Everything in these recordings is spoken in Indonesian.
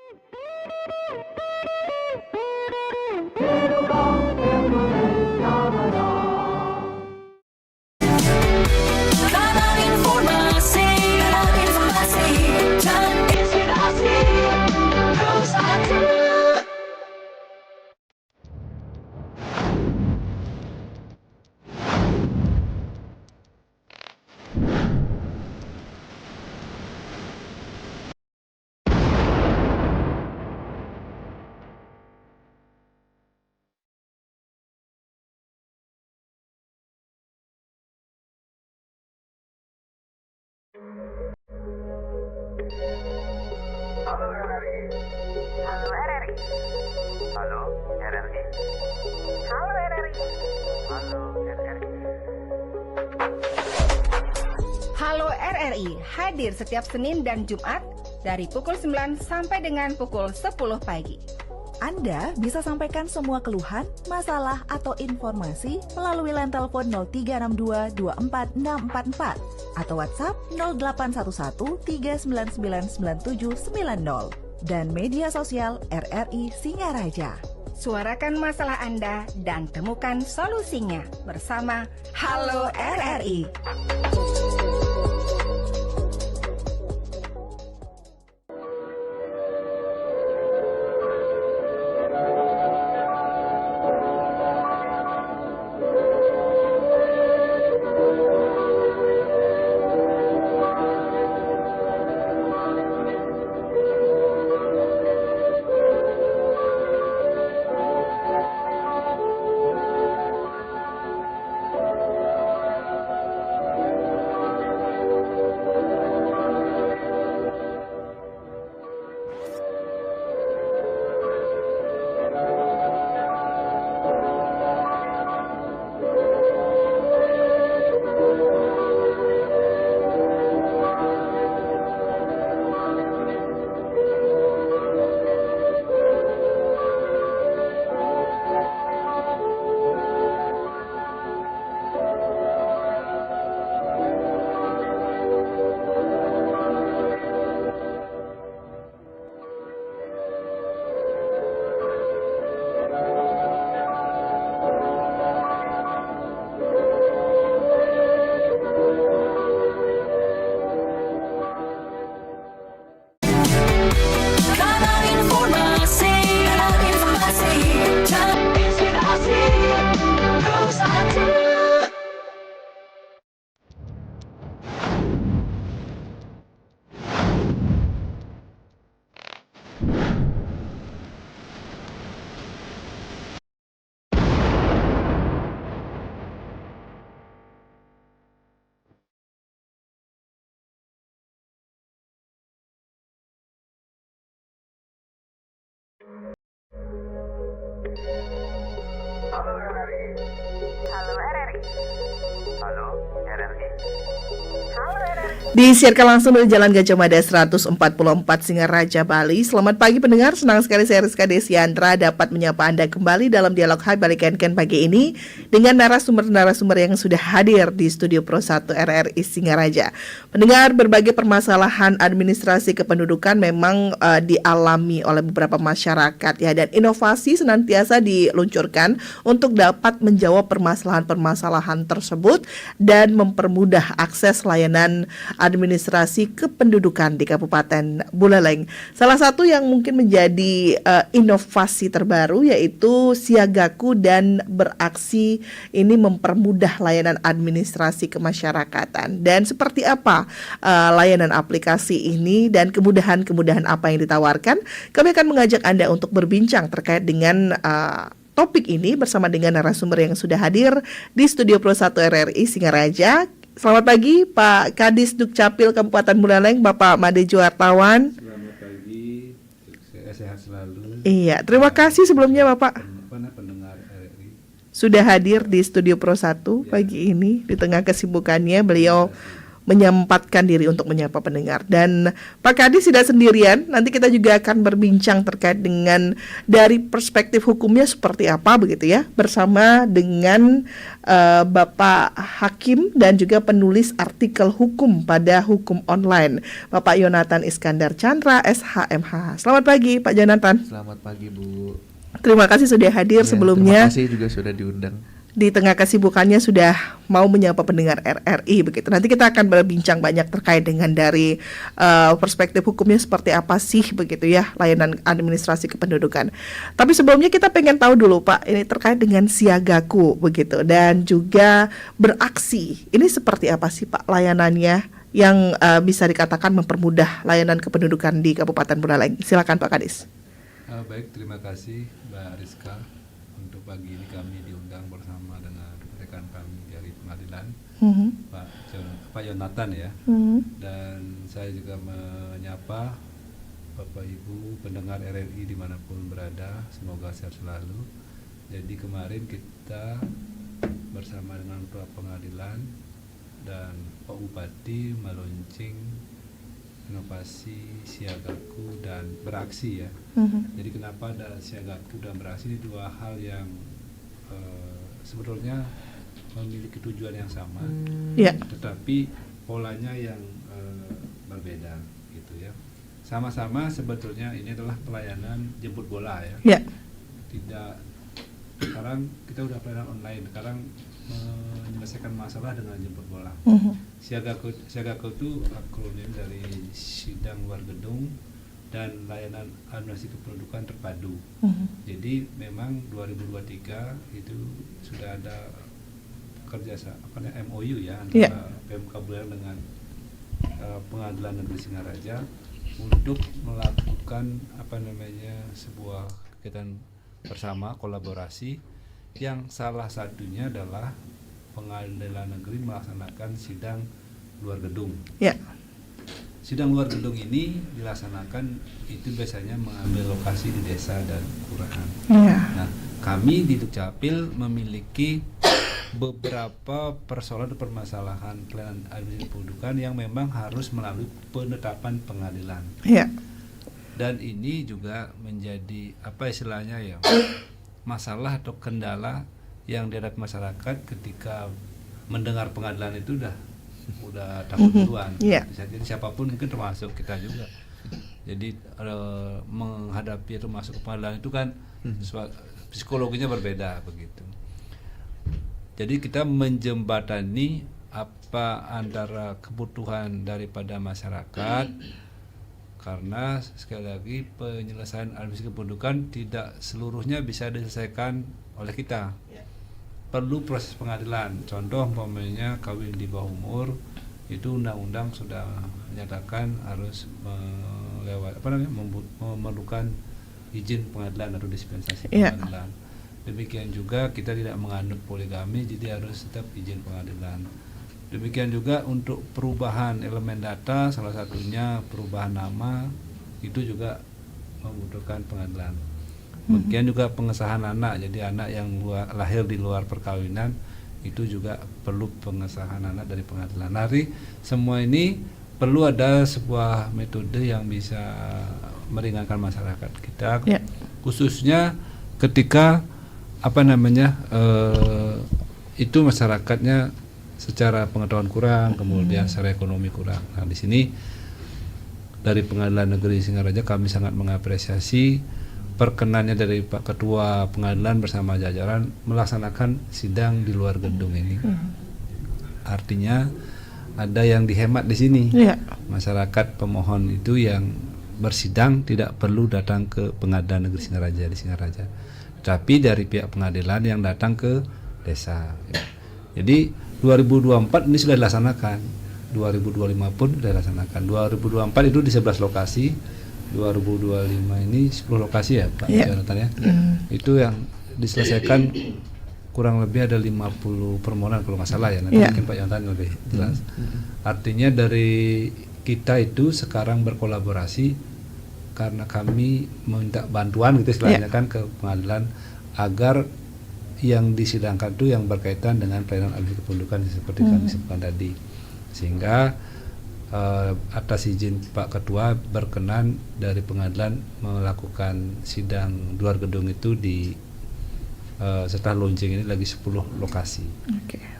Kanal informasi dan inspirasi Nusantara. Halo RRI. Halo RRI. Halo RRI. Halo RRI. Halo RRI. Halo RRI hadir setiap Senin dan Jumat dari pukul 9 sampai dengan pukul 10 pagi. Anda bisa sampaikan semua keluhan, masalah, atau informasi melalui line telepon 0362 24644 atau WhatsApp 0811 399 9790 dan media sosial RRI Singaraja. Suarakan masalah Anda dan temukan solusinya bersama Halo RRI. Kanal informasi dan inspirasi Nusantara. Halo RRI. Halo RRI. Halo RRI. Halo RRI. Disiarkan langsung dari Jalan Gajah Mada 144 Singaraja, Bali. Selamat pagi pendengar, senang sekali saya Rizka Desiandra dapat menyapa Anda kembali dalam dialog Hai Bali Ken pagi ini dengan narasumber-narasumber yang sudah hadir di Studio Pro 1 RRI Singaraja. Pendengar, berbagai permasalahan administrasi kependudukan memang dialami oleh beberapa masyarakat ya, dan inovasi senantiasa diluncurkan untuk dapat menjawab permasalahan-permasalahan tersebut dan mempermudah akses layanan administrasi kependudukan di Kabupaten Buleleng. Salah satu yang mungkin menjadi inovasi terbaru yaitu Siagaku dan Beraksi, ini mempermudah layanan administrasi kemasyarakatan. Dan seperti apa layanan aplikasi ini dan kemudahan-kemudahan apa yang ditawarkan? Kami akan mengajak Anda untuk berbincang terkait dengan topik ini bersama dengan narasumber yang sudah hadir di Studio Pro 1 RRI Singaraja. Selamat pagi Pak Kadis Dukcapil Kabupaten Buleleng, Bapak Madejo Wartawan. Selamat pagi, sehat selalu. Iya, terima kasih sebelumnya Bapak Pendengar RRI. sudah hadir di Studio Pro 1 pagi ini. Di tengah kesibukannya beliau menyempatkan diri untuk menyapa pendengar. Dan Pak Kadis tidak sendirian, nanti kita juga akan berbincang terkait dengan dari perspektif hukumnya seperti apa begitu ya, bersama dengan Bapak Hakim dan juga penulis artikel hukum pada Hukum Online, Bapak Yonatan Iskandar Chandra, SHMH. Selamat pagi Pak Yonatan. Selamat pagi Bu. Terima kasih sudah hadir Ya, sebelumnya. Terima kasih juga sudah diundang. Di tengah kesibukannya sudah mau menyapa pendengar RRI begitu. Nanti kita akan berbincang banyak terkait dengan dari perspektif hukumnya seperti apa sih begitu ya, layanan administrasi kependudukan. Tapi sebelumnya kita pengen tahu dulu Pak, ini terkait dengan siagaku begitu dan juga beraksi. Ini seperti apa sih Pak layanannya yang bisa dikatakan mempermudah layanan kependudukan di Kabupaten Buleleng? Silakan Pak Kadis. Baik, terima kasih Mbak Rizka. Untuk pagi ini kami diundang bersama dengan rekan kami dari pengadilan, Pak Yonatan ya. Dan saya juga menyapa Bapak Ibu pendengar RRI dimanapun berada, semoga sehat selalu. Jadi kemarin kita bersama dengan Ketua Pengadilan dan Pak Bupati meluncing inovasi siagaku dan beraksi ya. Jadi kenapa ada siagaku dan beraksi, ini dua hal yang sebetulnya memiliki tujuan yang sama, tetapi polanya yang berbeda gitu ya. Sama-sama sebetulnya ini adalah pelayanan jemput bola ya. Tidak, sekarang kita udah pelayanan online, sekarang menyelesaikan masalah dengan jemput bola. Siagaku itu akronim dari sidang luar gedung dan layanan administrasi kependudukan terpadu. Jadi memang 2023 itu sudah ada kerjasama MOU ya antara PMK Buleleng dengan Pengadilan Negeri Singaraja untuk melakukan sebuah kegiatan bersama kolaborasi yang salah satunya adalah Pengadilan Negeri melaksanakan sidang luar gedung. Sidang luar gedung ini dilaksanakan itu biasanya mengambil lokasi di desa dan kelurahan. Nah, kami di Dukcapil memiliki beberapa persoalan permasalahan pelayanan administrasi kependudukan yang memang harus melalui penetapan pengadilan. Dan ini juga menjadi masalah atau kendala yang dihadapi masyarakat ketika mendengar pengadilan itu udah takut duluan. Jadi siapapun mungkin termasuk kita juga. Jadi menghadapi atau masuk ke pengadilan itu kan psikologinya berbeda begitu. Jadi kita menjembatani apa antara kebutuhan daripada masyarakat, karena sekali lagi penyelesaian administrasi kependudukan tidak seluruhnya bisa diselesaikan oleh kita. Perlu proses pengadilan. Contoh umpamanya kawin di bawah umur, itu undang-undang sudah menyatakan harus memerlukan izin pengadilan atau dispensasi pengadilan. Demikian juga kita tidak mengandung poligami, jadi harus tetap izin pengadilan. Demikian juga untuk perubahan elemen data, salah satunya perubahan nama, itu juga membutuhkan pengadilan. Demikian juga pengesahan anak, jadi anak yang lahir di luar perkawinan itu juga perlu pengesahan anak dari pengadilan. Hari semua ini perlu ada sebuah metode yang bisa meringankan masyarakat kita, khususnya ketika itu masyarakatnya secara pengetahuan kurang, kemudian secara ekonomi kurang. Nah, di sini dari Pengadilan Negeri Singaraja kami sangat mengapresiasi perkenannya dari Pak Ketua Pengadilan bersama jajaran melaksanakan sidang di luar gedung ini. Artinya ada yang dihemat di sini. Masyarakat pemohon itu yang bersidang tidak perlu datang ke Pengadilan Negeri Singaraja di Singaraja, tapi dari pihak pengadilan yang datang ke desa. Jadi 2024 ini sudah dilaksanakan, 2025 pun sudah dilaksanakan. 2024 itu di 11 lokasi, 2025 ini 10 lokasi ya Pak Jonathan ya. Itu yang diselesaikan kurang lebih ada 50 permohonan kalau nggak salah ya. Nanti mungkin Pak Jonathan lebih jelas. Artinya dari kita itu sekarang berkolaborasi karena kami meminta bantuan gitu istilahnya kan ke pengadilan agar yang disidangkan itu yang berkaitan dengan pelayanan administrasi kependudukan seperti kami sebutkan tadi. sehingga atas izin Pak Ketua berkenan dari pengadilan melakukan sidang luar gedung itu di setelah launching ini lagi 10 lokasi.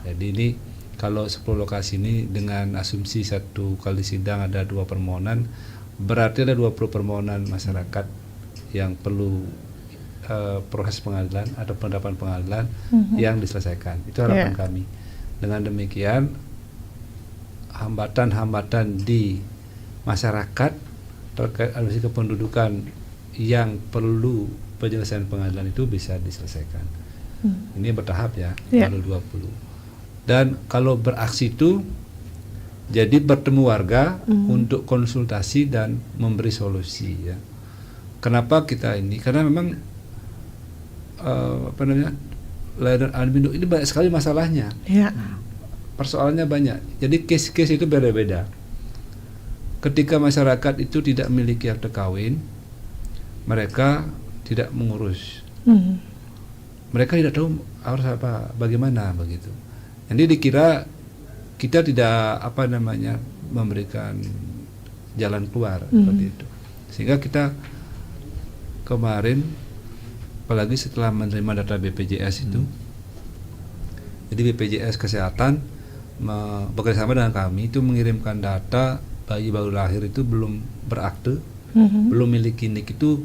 Jadi ini kalau 10 lokasi ini dengan asumsi satu kali sidang ada 2 permohonan, berarti ada 20 permohonan masyarakat yang perlu proses pengadilan atau pendapat pengadilan yang diselesaikan. Itu harapan kami. Dengan demikian hambatan-hambatan di masyarakat terkait administrasi kependudukan yang perlu penyelesaian pengadilan itu bisa diselesaikan. Ini bertahap ya, baru 20. Dan kalau beraksi itu jadi bertemu warga untuk konsultasi dan memberi solusi ya. Kenapa kita ini? Karena memang layanan admin ini banyak sekali masalahnya. Persoalannya banyak. Jadi case-case itu beda-beda. Ketika masyarakat itu tidak memiliki akte kawin, mereka tidak mengurus. Mereka tidak tahu harus apa, bagaimana begitu. Jadi dikira kita tidak memberikan jalan keluar seperti itu. Sehingga kita kemarin, apalagi setelah menerima data BPJS itu, jadi BPJS Kesehatan bekerjasama dengan kami itu mengirimkan data bayi baru lahir itu belum berakte, belum miliki NIK itu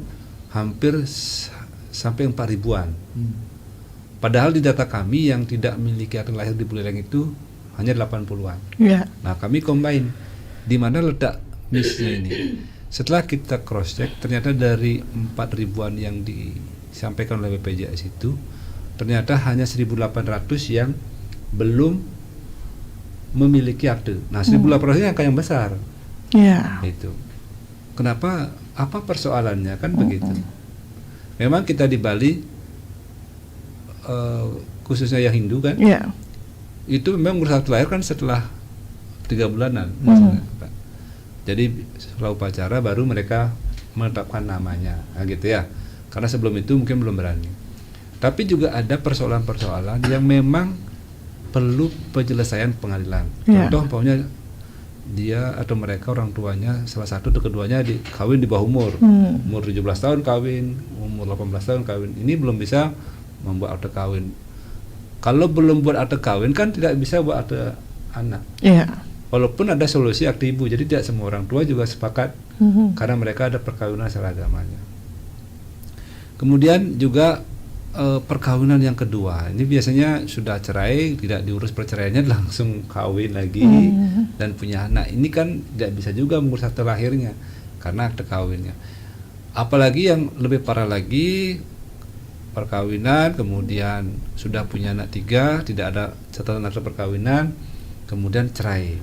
hampir sampai 4.000-an. Padahal di data kami yang tidak memiliki akte lahir di Buleleng itu hanya 80-an. Nah, kami combine di mana letak miss-nya ini. Setelah kita cross check, ternyata dari 4.000-an yang disampaikan oleh BPJS itu, ternyata hanya 1.800 yang belum memiliki akte. Nah, 1.800 ini angka yang besar. Itu. Kenapa? Apa persoalannya? Kan begitu. Memang kita di Bali, khususnya yang Hindu kan, itu memang ngurus akte lahir kan setelah 3 bulanan. Jadi setelah upacara baru mereka menetapkan namanya, nah, gitu ya. Karena sebelum itu mungkin belum berani. Tapi juga ada persoalan-persoalan yang memang perlu penyelesaian pengadilan. Contoh umpamanya dia atau mereka orang tuanya salah satu atau keduanya kawin di bawah umur. Umur 17 tahun kawin, umur 18 tahun kawin. Ini belum bisa membuat akte kawin. Kalau belum buat akte kawin kan tidak bisa buat akte anak. Walaupun ada solusi akte ibu. Jadi tidak semua orang tua juga sepakat karena mereka ada perkawinan secara agamanya. Kemudian juga perkawinan yang kedua, ini biasanya sudah cerai, tidak diurus perceraiannya, langsung kawin lagi dan punya anak. Ini kan tidak bisa juga mengurus akte lahirnya karena akte kawinnya. Apalagi yang lebih parah lagi, perkawinan kemudian sudah punya anak 3, tidak ada catatan akte perkawinan, kemudian cerai.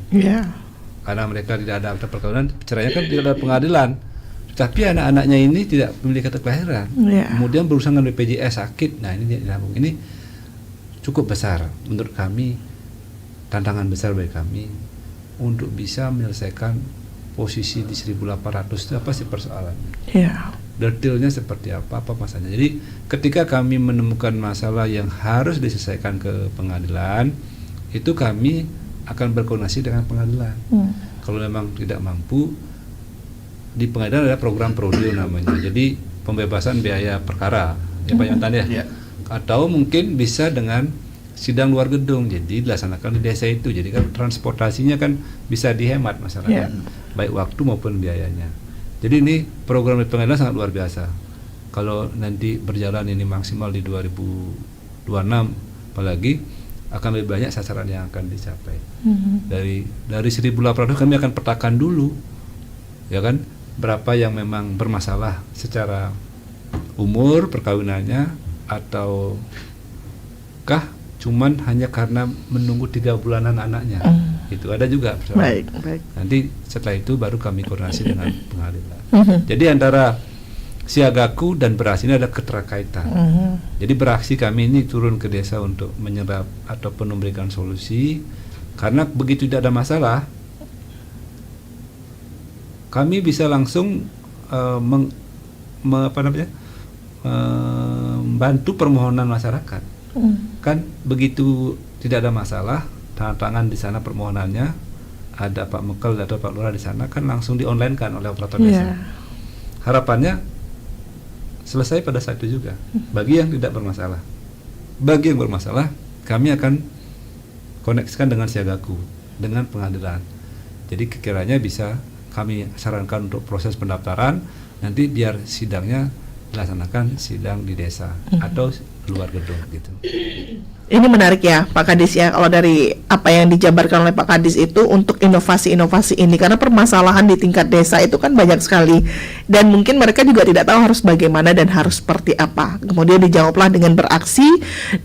Karena mereka tidak ada akte perkawinan, cerainya kan tidak ada pengadilan. Tapi anak-anaknya ini tidak memiliki akte kelahiran. Kemudian berurusan dengan BPJS sakit. Nah, ini nyambung. Ini cukup besar menurut kami, tantangan besar bagi kami untuk bisa menyelesaikan posisi di 1.800 itu apa sih persoalannya? Detailnya seperti apa masalahnya. Jadi ketika kami menemukan masalah yang harus diselesaikan ke pengadilan, itu kami akan berkoordinasi dengan pengadilan. Kalau memang tidak mampu, di pengadilan ada program prodeo namanya. Jadi pembebasan biaya perkara, ya Pak Yontan ya. Atau mungkin bisa dengan sidang luar gedung. Jadi dilaksanakan di desa itu. Jadi kan transportasinya kan bisa dihemat masyarakat, baik waktu maupun biayanya. Jadi ini program di pengadilan sangat luar biasa. Kalau nanti berjalan ini maksimal di 2026, apalagi akan lebih banyak sasaran yang akan dicapai. Dari 1.800 kami akan petakan dulu, ya kan, berapa yang memang bermasalah secara umur perkawinannya, ataukah cuman hanya karena menunggu 3 bulanan anaknya. Itu ada juga. Baik. Nanti setelah itu baru kami koordinasi dengan pengadilan. Jadi antara siagaku dan beras ini ada keterkaitan. Jadi beraksi kami ini turun ke desa untuk menyerap ataupun memberikan solusi. Karena begitu tidak ada masalah, kami bisa langsung membantu permohonan masyarakat. Kan begitu tidak ada masalah, tanda tangan di sana permohonannya, ada Pak Mekel atau Pak Lurah di sana kan langsung di online kan oleh operator Iya. desa. Harapannya selesai pada saat itu juga. Bagi yang tidak bermasalah. Bagi yang bermasalah, kami akan koneksikan dengan Siagaku, dengan pengadilan. Jadi kiranya bisa kami sarankan untuk proses pendaftaran, nanti biar sidangnya dilaksanakan sidang di desa atau luar gedung gitu. Ini menarik ya Pak Kadis ya, kalau dari apa yang dijabarkan oleh Pak Kadis itu untuk inovasi-inovasi ini, karena permasalahan di tingkat desa itu kan banyak sekali dan mungkin mereka juga tidak tahu harus bagaimana dan harus seperti apa. Kemudian dijawablah dengan beraksi,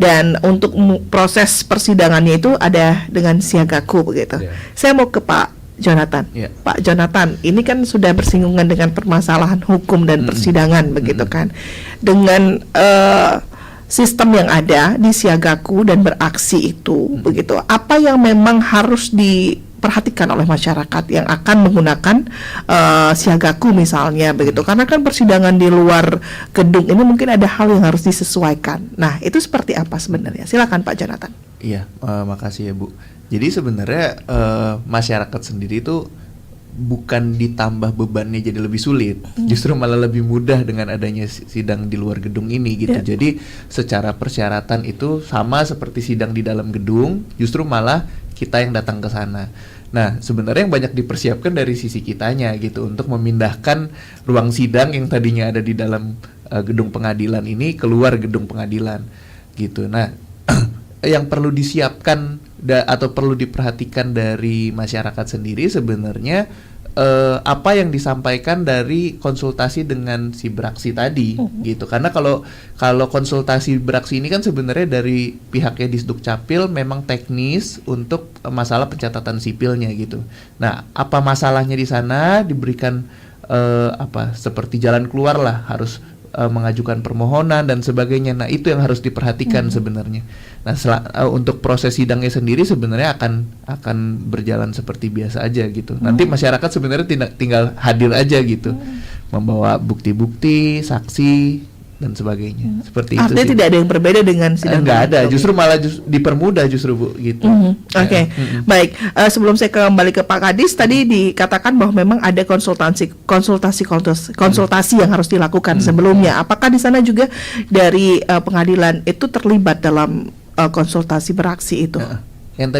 dan untuk proses persidangannya itu ada dengan Siagaku begitu. Ya. Saya mau ke Pak Jonathan. Ya. Pak Jonathan, ini kan sudah bersinggungan dengan permasalahan hukum dan persidangan begitu kan. Dengan sistem yang ada di Siagaku dan beraksi itu begitu. Apa yang memang harus diperhatikan oleh masyarakat yang akan menggunakan Siagaku misalnya begitu. Karena kan persidangan di luar gedung ini mungkin ada hal yang harus disesuaikan. Nah, itu seperti apa sebenarnya? Silakan Pak Jonathan. Iya, makasih ya Bu. Jadi sebenarnya masyarakat sendiri itu bukan ditambah bebannya jadi lebih sulit, justru malah lebih mudah dengan adanya sidang di luar gedung ini gitu. Ya. Jadi secara persyaratan itu sama seperti sidang di dalam gedung, justru malah kita yang datang ke sana. Nah, sebenarnya yang banyak dipersiapkan dari sisi kitanya gitu untuk memindahkan ruang sidang yang tadinya ada di dalam gedung pengadilan ini keluar gedung pengadilan gitu. Nah, yang perlu disiapkan atau perlu diperhatikan dari masyarakat sendiri sebenarnya apa yang disampaikan dari konsultasi dengan si beraksi tadi gitu. Karena kalau konsultasi beraksi ini kan sebenarnya dari pihaknya Disduk Capil memang teknis untuk masalah pencatatan sipilnya gitu. Nah, apa masalahnya di sana diberikan seperti jalan keluar lah, harus mengajukan permohonan dan sebagainya. Nah, itu yang harus diperhatikan sebenarnya. Nah, untuk proses sidangnya sendiri sebenarnya akan berjalan seperti biasa aja gitu. Nanti masyarakat sebenarnya tinggal hadir aja gitu, membawa bukti-bukti, saksi dan sebagainya. Seperti itu. Artinya sih. tidak ada yang berbeda dengan sidang Nggak ada, gedung. justru malah dipermudah justru Bu gitu. Oke, baik. Sebelum saya kembali ke Pak Kadis, tadi dikatakan bahwa memang ada konsultasi yang harus dilakukan sebelumnya. Apakah di sana juga dari pengadilan itu terlibat dalam konsultasi beraksi itu? Yang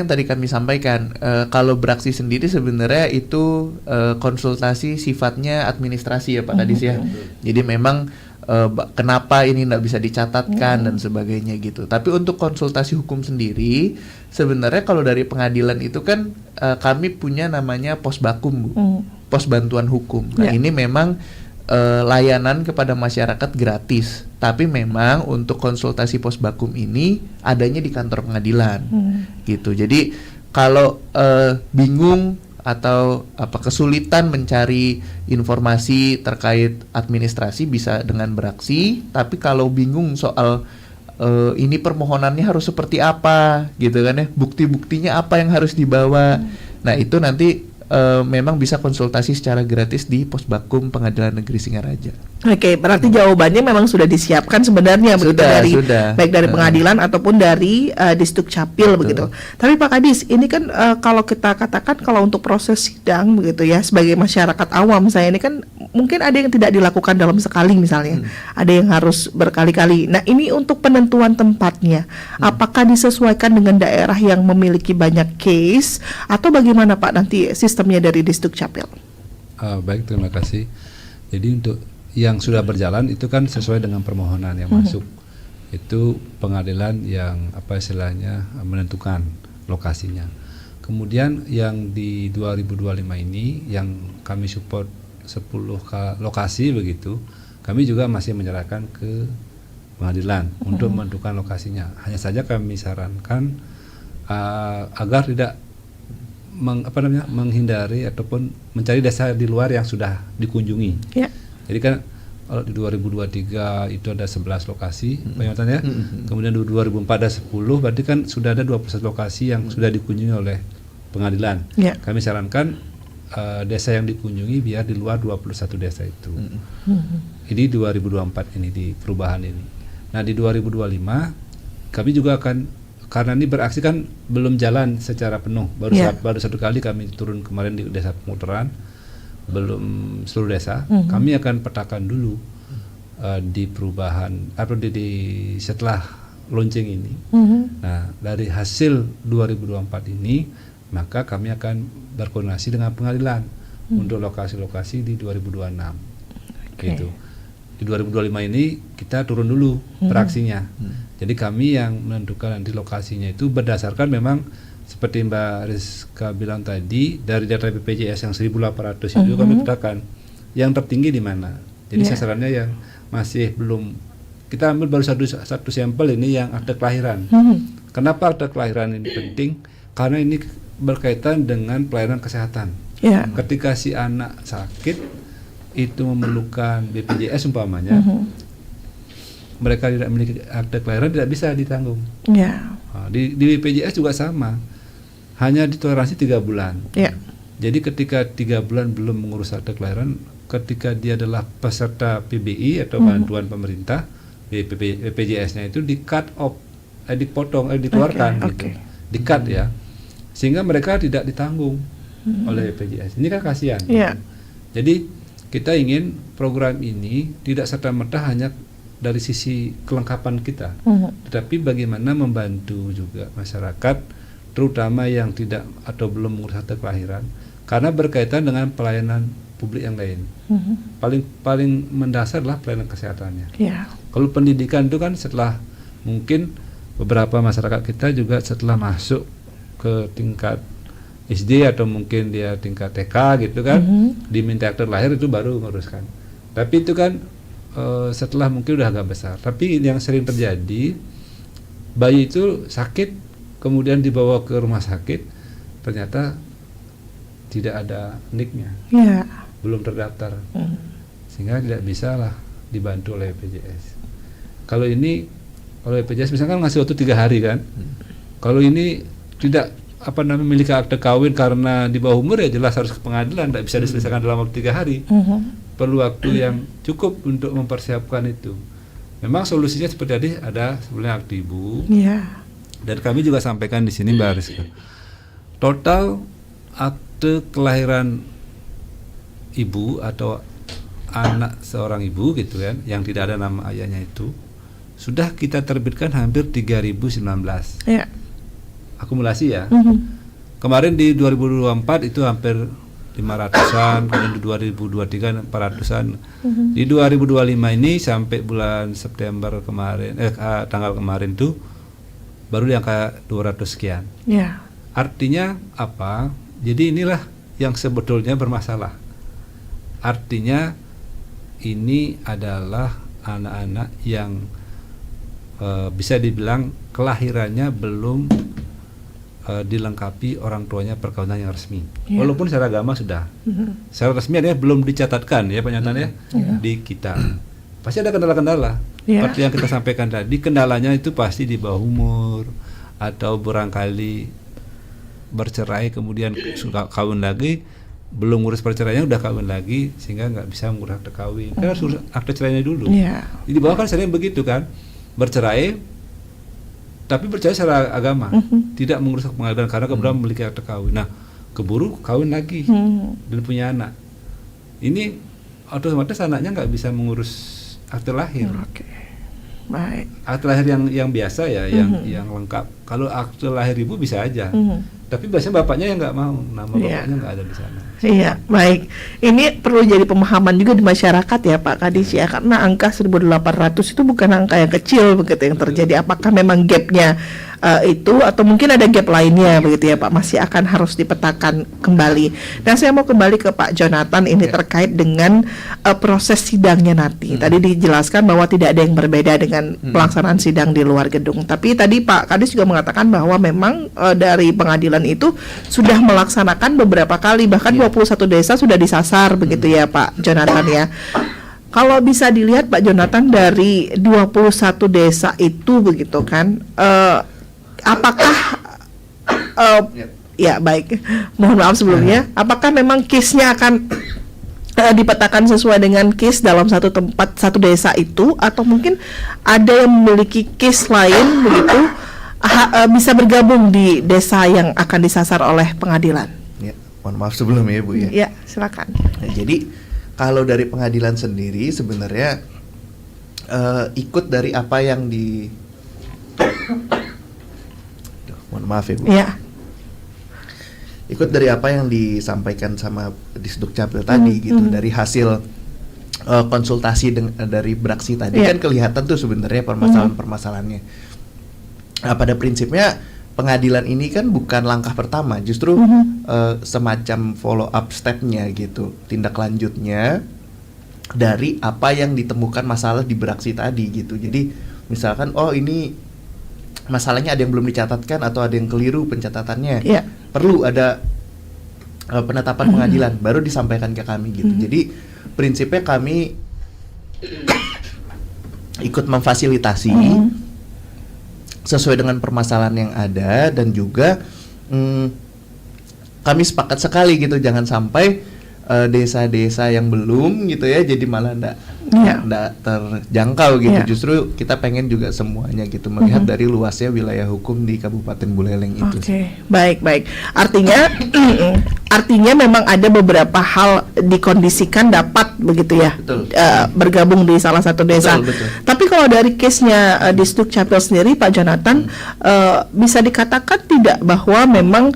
tadi kami sampaikan, kalau beraksi sendiri sebenarnya itu konsultasi sifatnya administrasi ya Pak Kadis ya. Jadi memang kenapa ini tidak bisa dicatatkan dan sebagainya gitu. Tapi untuk konsultasi hukum sendiri sebenarnya kalau dari pengadilan itu kan kami punya namanya Posbakum Bu, Pos Bantuan Hukum. Nah ini memang layanan kepada masyarakat gratis. Tapi memang untuk konsultasi Posbakum ini adanya di kantor pengadilan, gitu. Jadi kalau bingung atau kesulitan mencari informasi terkait administrasi bisa dengan beraksi. Tapi kalau bingung soal ini permohonannya harus seperti apa, gitu kan ya, bukti-buktinya apa yang harus dibawa. Nah itu nanti memang bisa konsultasi secara gratis di Posbakum Pengadilan Negeri Singaraja. Oke, berarti jawabannya memang sudah disiapkan sebenarnya begitu dari baik dari pengadilan ataupun dari Disduk Capil begitu. Tapi Pak Kadis, ini kan kalau kita katakan kalau untuk proses sidang begitu ya, sebagai masyarakat awam saya ini kan mungkin ada yang tidak dilakukan dalam sekali misalnya, ada yang harus berkali-kali. Nah ini untuk penentuan tempatnya, apakah disesuaikan dengan daerah yang memiliki banyak case atau bagaimana Pak nanti sistemnya dari Disduk Capil? Baik, terima kasih. Jadi untuk yang sudah berjalan itu kan sesuai dengan permohonan yang masuk. Itu pengadilan yang istilahnya menentukan lokasinya. Kemudian yang di 2025 ini yang kami support 10 lokasi begitu, kami juga masih menyerahkan ke pengadilan untuk menentukan lokasinya. Hanya saja kami sarankan agar tidak menghindari ataupun mencari desa di luar yang sudah dikunjungi. Ya. Jadi kan kalau di 2023 itu ada 11 lokasi penyampaian ya. Kemudian di 2004 ada 10, berarti kan sudah ada 21 lokasi yang sudah dikunjungi oleh pengadilan. Ya. Kami sarankan desa yang dikunjungi biar di luar 21 desa itu. Ini 2024 ini di perubahan ini. Nah, di 2025 kami juga akan karena ini beraksi kan belum jalan secara penuh. Ya. Baru satu kali kami turun kemarin di desa Pemutaran, belum seluruh desa. Kami akan petakan dulu di perubahan atau di setelah launching ini. Nah, dari hasil 2024 ini, maka kami akan berkoordinasi dengan pengadilan untuk lokasi-lokasi di 2026. Gitu. Di 2025 ini kita turun dulu beraksinya. Jadi kami yang menentukan nanti lokasinya itu berdasarkan memang seperti Mbak Rizka bilang tadi, dari data BPJS yang 1.800 itu kami petakan yang tertinggi di mana. Jadi sasarannya yang masih belum, kita ambil baru satu sampel ini yang akte kelahiran. Kenapa akte kelahiran ini penting? Karena ini berkaitan dengan pelayanan kesehatan. Ketika si anak sakit itu memerlukan BPJS umpamanya, mereka tidak memiliki akte kelahiran tidak bisa ditanggung. Nah, di BPJS juga sama, hanya ditoleransi 3 bulan. Jadi ketika 3 bulan belum mengurus akte kelahiran, ketika dia adalah peserta PBI atau bantuan pemerintah, BPJS-nya itu di-cut off, dipotong, dikeluarkan gitu. Di-cut ya. Sehingga mereka tidak ditanggung oleh BPJS. Ini kan kasihan. Jadi kita ingin program ini tidak serta-merta hanya dari sisi kelengkapan kita, tetapi bagaimana membantu juga masyarakat, terutama yang tidak atau belum mengurus akte kelahiran, karena berkaitan dengan pelayanan publik yang lain. Paling mendasar adalah pelayanan kesehatannya. Kalau pendidikan itu kan setelah, mungkin beberapa masyarakat kita juga setelah masuk ke tingkat SD atau mungkin dia tingkat TK gitu kan, diminta akte lahir itu baru menguruskan. Tapi itu kan setelah mungkin udah agak besar. Tapi yang sering terjadi, bayi itu sakit kemudian dibawa ke rumah sakit, ternyata tidak ada NIK-nya, belum terdaftar, sehingga tidak bisa lah dibantu oleh BPJS. Kalau ini, oleh BPJS misalkan ngasih waktu 3 hari kan, kalau ini tidak memiliki akte kawin karena di bawah umur, ya jelas harus ke pengadilan, tidak bisa diselesaikan dalam waktu 3 hari. Perlu waktu yang cukup untuk mempersiapkan itu. Memang solusinya seperti tadi, ada sebenarnya akte ibu. Dan kami juga sampaikan di sini Mbak Rizka, total akte kelahiran ibu atau anak seorang ibu gitu kan, yang tidak ada nama ayahnya itu sudah kita terbitkan hampir 3.019 akumulasi ya. Kemarin di 2024 itu hampir 500-an, kemudian di 2023 400-an. Di 2025 ini sampai bulan September kemarin, tanggal kemarin tuh baru di angka 200 sekian. Artinya apa? Jadi inilah yang sebetulnya bermasalah. Artinya ini adalah anak-anak yang bisa dibilang kelahirannya belum dilengkapi orang tuanya perkawinan yang resmi. Walaupun secara agama sudah. Secara resmi artinya belum dicatatkan ya pernyataannya di kita. Pasti ada kendala-kendala. Seperti yang kita sampaikan tadi, kendalanya itu pasti di bawah umur atau barangkali bercerai kemudian suka kawin lagi, belum ngurus perceraiannya udah kawin lagi, sehingga nggak bisa mengurus akte kawin. Kan harus urus akte cerainya dulu. Di bawah kan sering begitu kan, bercerai tapi bercerai secara agama, tidak mengurus pengadilan karena kemudian memiliki akte kawin. Nah, keburu kawin lagi dan punya anak. Ini otomatis anaknya nggak bisa mengurus akte lahir. Baik. Akte lahir yang biasa ya, yang lengkap. Kalau akte lahir ibu bisa aja. Tapi biasanya bapaknya yang nggak mau, nama bapaknya nggak ada di sana. Iya, baik. Ini perlu jadi pemahaman juga di masyarakat ya Pak Kadis ya, karena angka 1.800 itu bukan angka yang kecil begitu yang terjadi. Apakah memang gapnya itu atau mungkin ada gap lainnya begitu ya Pak, masih akan harus dipetakan kembali. Dan saya mau kembali ke Pak Jonathan ini terkait dengan proses sidangnya nanti. Tadi dijelaskan bahwa tidak ada yang berbeda dengan pelaksanaan sidang di luar gedung. Tapi tadi Pak Kadis juga mengatakan bahwa memang dari pengadilan itu sudah melaksanakan beberapa kali, bahkan 21 desa sudah disasar begitu ya Pak Jonathan ya. Kalau bisa dilihat Pak Jonathan dari 21 desa itu begitu kan, apakah ya baik, mohon maaf sebelumnya, apakah memang case-nya akan dipetakan sesuai dengan case dalam satu tempat, satu desa itu, atau mungkin ada yang memiliki case lain begitu bisa bergabung di desa yang akan disasar oleh pengadilan? Ya, mohon maaf sebelumnya Bu ya. Ya, silakan. Nah, jadi kalau dari pengadilan sendiri sebenarnya ikut dari apa yang mohon maaf ya Bu. Ya. Ikut dari apa yang disampaikan sama Disduk Capil tadi gitu, dari hasil konsultasi dari Braksi tadi kan kelihatan tuh sebenarnya permasalahan-permasalahannya. Nah, pada prinsipnya pengadilan ini kan bukan langkah pertama, justru semacam follow up stepnya gitu, tindak lanjutnya dari apa yang ditemukan masalah di Braksi tadi gitu. Jadi misalkan ini masalahnya ada yang belum dicatatkan atau ada yang keliru pencatatannya, perlu ada penetapan pengadilan baru disampaikan ke kami gitu. Jadi prinsipnya kami ikut memfasilitasi sesuai dengan permasalahan yang ada, dan juga kami sepakat sekali gitu, jangan sampai desa-desa yang belum gitu ya jadi malah ndak terjangkau gitu. Justru kita pengen juga semuanya gitu melihat dari luasnya wilayah hukum di Kabupaten Buleleng itu. Baik. Artinya memang ada beberapa hal dikondisikan dapat begitu ya, bergabung di salah satu desa. Betul. Tapi kalau dari case-nya Disduk Capil sendiri, Pak Jonathan, bisa dikatakan tidak bahwa memang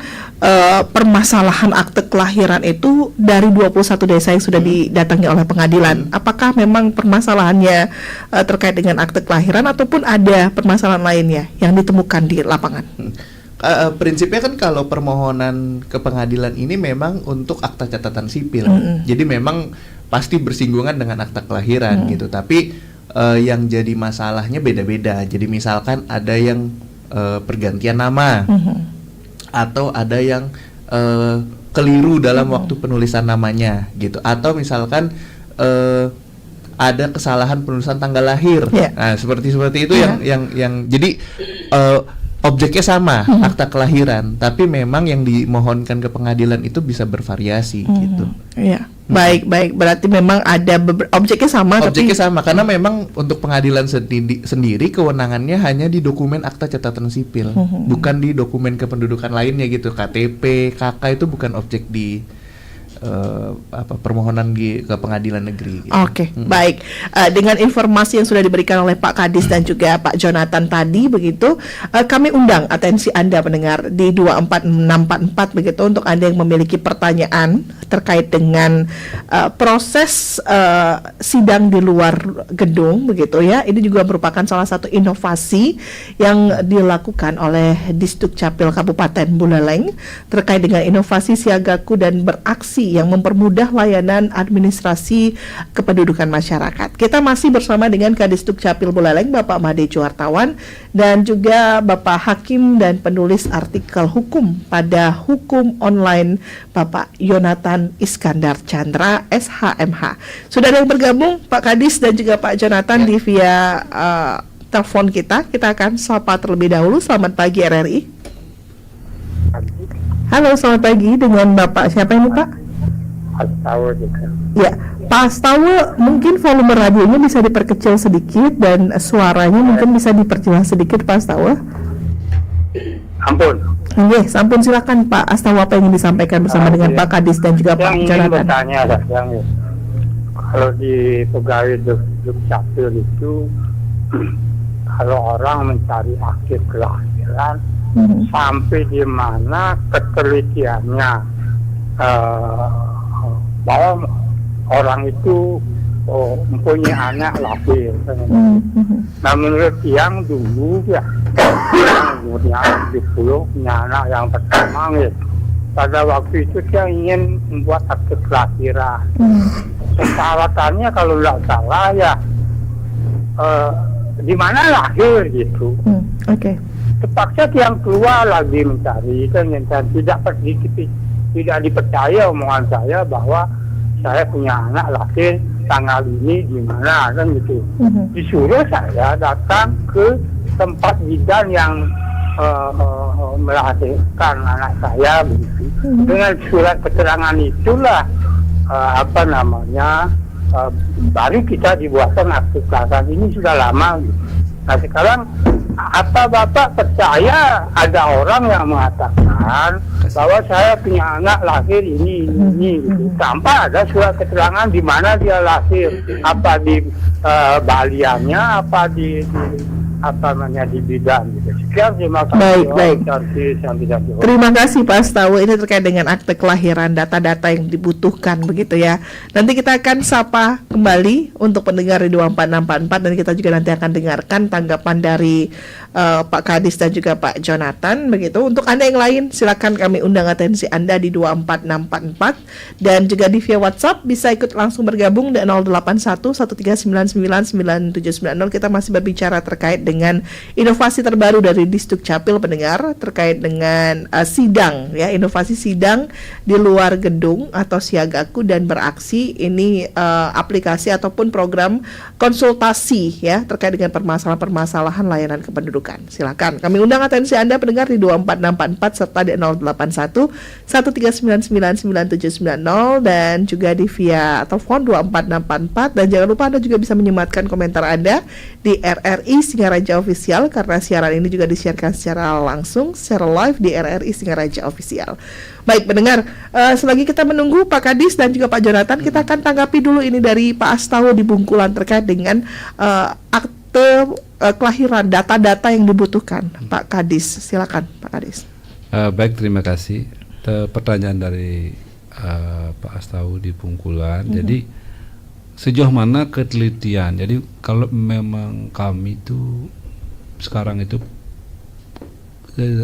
permasalahan akte kelahiran itu dari 21 desa yang sudah didatangi oleh pengadilan? Apakah memang permasalahannya terkait dengan akte kelahiran ataupun ada permasalahan lainnya yang ditemukan di lapangan? Prinsipnya kan kalau permohonan ke pengadilan ini memang untuk akta catatan sipil, jadi memang pasti bersinggungan dengan akta kelahiran gitu. Tapi yang jadi masalahnya beda-beda. Jadi misalkan ada yang pergantian nama, atau ada yang keliru dalam waktu penulisan namanya gitu, atau misalkan ada kesalahan penulisan tanggal lahir. Nah, seperti itu yang jadi objeknya sama, akta kelahiran, tapi memang yang dimohonkan ke pengadilan itu bisa bervariasi gitu. Baik. Berarti memang ada objeknya sama. Objeknya sama karena memang untuk pengadilan sendiri kewenangannya hanya di dokumen akta catatan sipil, bukan di dokumen kependudukan lainnya gitu. KTP, KK itu bukan objek di permohonan ke pengadilan negeri gitu. Baik. Dengan informasi yang sudah diberikan oleh Pak Kadis dan juga Pak Jonathan tadi begitu, kami undang atensi Anda pendengar di 24644 begitu untuk Anda yang memiliki pertanyaan terkait dengan proses sidang di luar gedung begitu ya. Ini juga merupakan salah satu inovasi yang dilakukan oleh Disduk Capil Kabupaten Buleleng terkait dengan inovasi siagaku dan beraksi yang mempermudah layanan administrasi kependudukan masyarakat. Kita masih bersama dengan Kadisduk Capil Buleleng, Bapak Made Wartawan, dan juga Bapak Hakim dan penulis artikel hukum pada Hukum Online, Bapak Yonatan Iskandar Chandra, SHMH. Sudah ada yang bergabung, Pak Kadis dan juga Pak Jonathan di via telepon kita. Kita akan sapa terlebih dahulu. Selamat pagi RRI. Halo, selamat pagi. Dengan Bapak siapa ini, Pak? Astawa juga. Ya, Pak Astawa, mungkin volume radionya bisa diperkecil sedikit dan suaranya mungkin bisa diperjelas sedikit, Pak Astawa. Ampun. Sampun silakan Pak Astawa, apa yang ingin disampaikan bersama dengan Pak Kadis dan juga Pak Jonathan. Bertanya, kalau di pegawai Disduk Capil itu kalau orang mencari akte kelahiran sampai di mana ketelitiannya bahwa orang itu mempunyai anak lahir. Nah, menurut yang dulu ya, yang 70 punya anak yang pertama ya. Pada waktu itu dia ingin membuat akte kelahiran. Persyaratannya kalau tidak salah ya di mana lahir gitu. Terpaksa yang keluar lagi mencari dan tidak dipercaya omongan saya bahwa saya punya anak lahir tanggal ini di mana kan gitu. Disuruh saya datang ke tempat bidan yang melahirkan anak saya begitu. Dengan surat keterangan itulah baru kita dibuatkan akte kelahiran. Ini sudah lama gitu. Nah sekarang apa Bapak percaya ada orang yang mengatakan bahwa saya punya anak lahir ini gitu, tanpa ada surat keterangan di mana dia lahir, apa di baliannya, apa di bidan gitu. Sekian, terima kasih. Baik. Terima kasih Pak Astawa. Ini terkait dengan akte kelahiran, data-data yang dibutuhkan begitu ya. Nanti kita akan sapa kembali untuk pendengar di 24644 dan kita juga nanti akan dengarkan tanggapan dari Pak Kadis dan juga Pak Jonathan begitu. Untuk Anda yang lain silakan kami undang atensi Anda di 24644 dan juga di via WhatsApp bisa ikut langsung bergabung di 081139999790. Kita masih berbicara terkait dengan inovasi terbaru dari Disduk Capil pendengar terkait dengan sidang ya, inovasi sidang di luar gedung atau siagaku dan beraksi. Ini aplikasi ataupun program konsultasi ya terkait dengan permasalahan-permasalahan layanan kependudukan. Silakan kami undang atensi Anda pendengar di 24644 serta di 081139999790 dan juga di via telepon 24644 dan jangan lupa Anda juga bisa menyematkan komentar Anda di RRI Singaraja Official karena siaran ini juga disiarkan secara langsung, secara live di RRI Singaraja Official. Baik pendengar, selagi kita menunggu Pak Kadis dan juga Pak Jonathan, kita akan tanggapi dulu ini dari Pak Astawa di Bungkulan terkait dengan akte kelahiran, data-data yang dibutuhkan. Pak Kadis, silakan Pak Kadis. Baik, terima kasih. Pertanyaan dari Pak Astawa di Bungkulan. Jadi sejauh mana ketelitian? Jadi kalau memang kami itu sekarang itu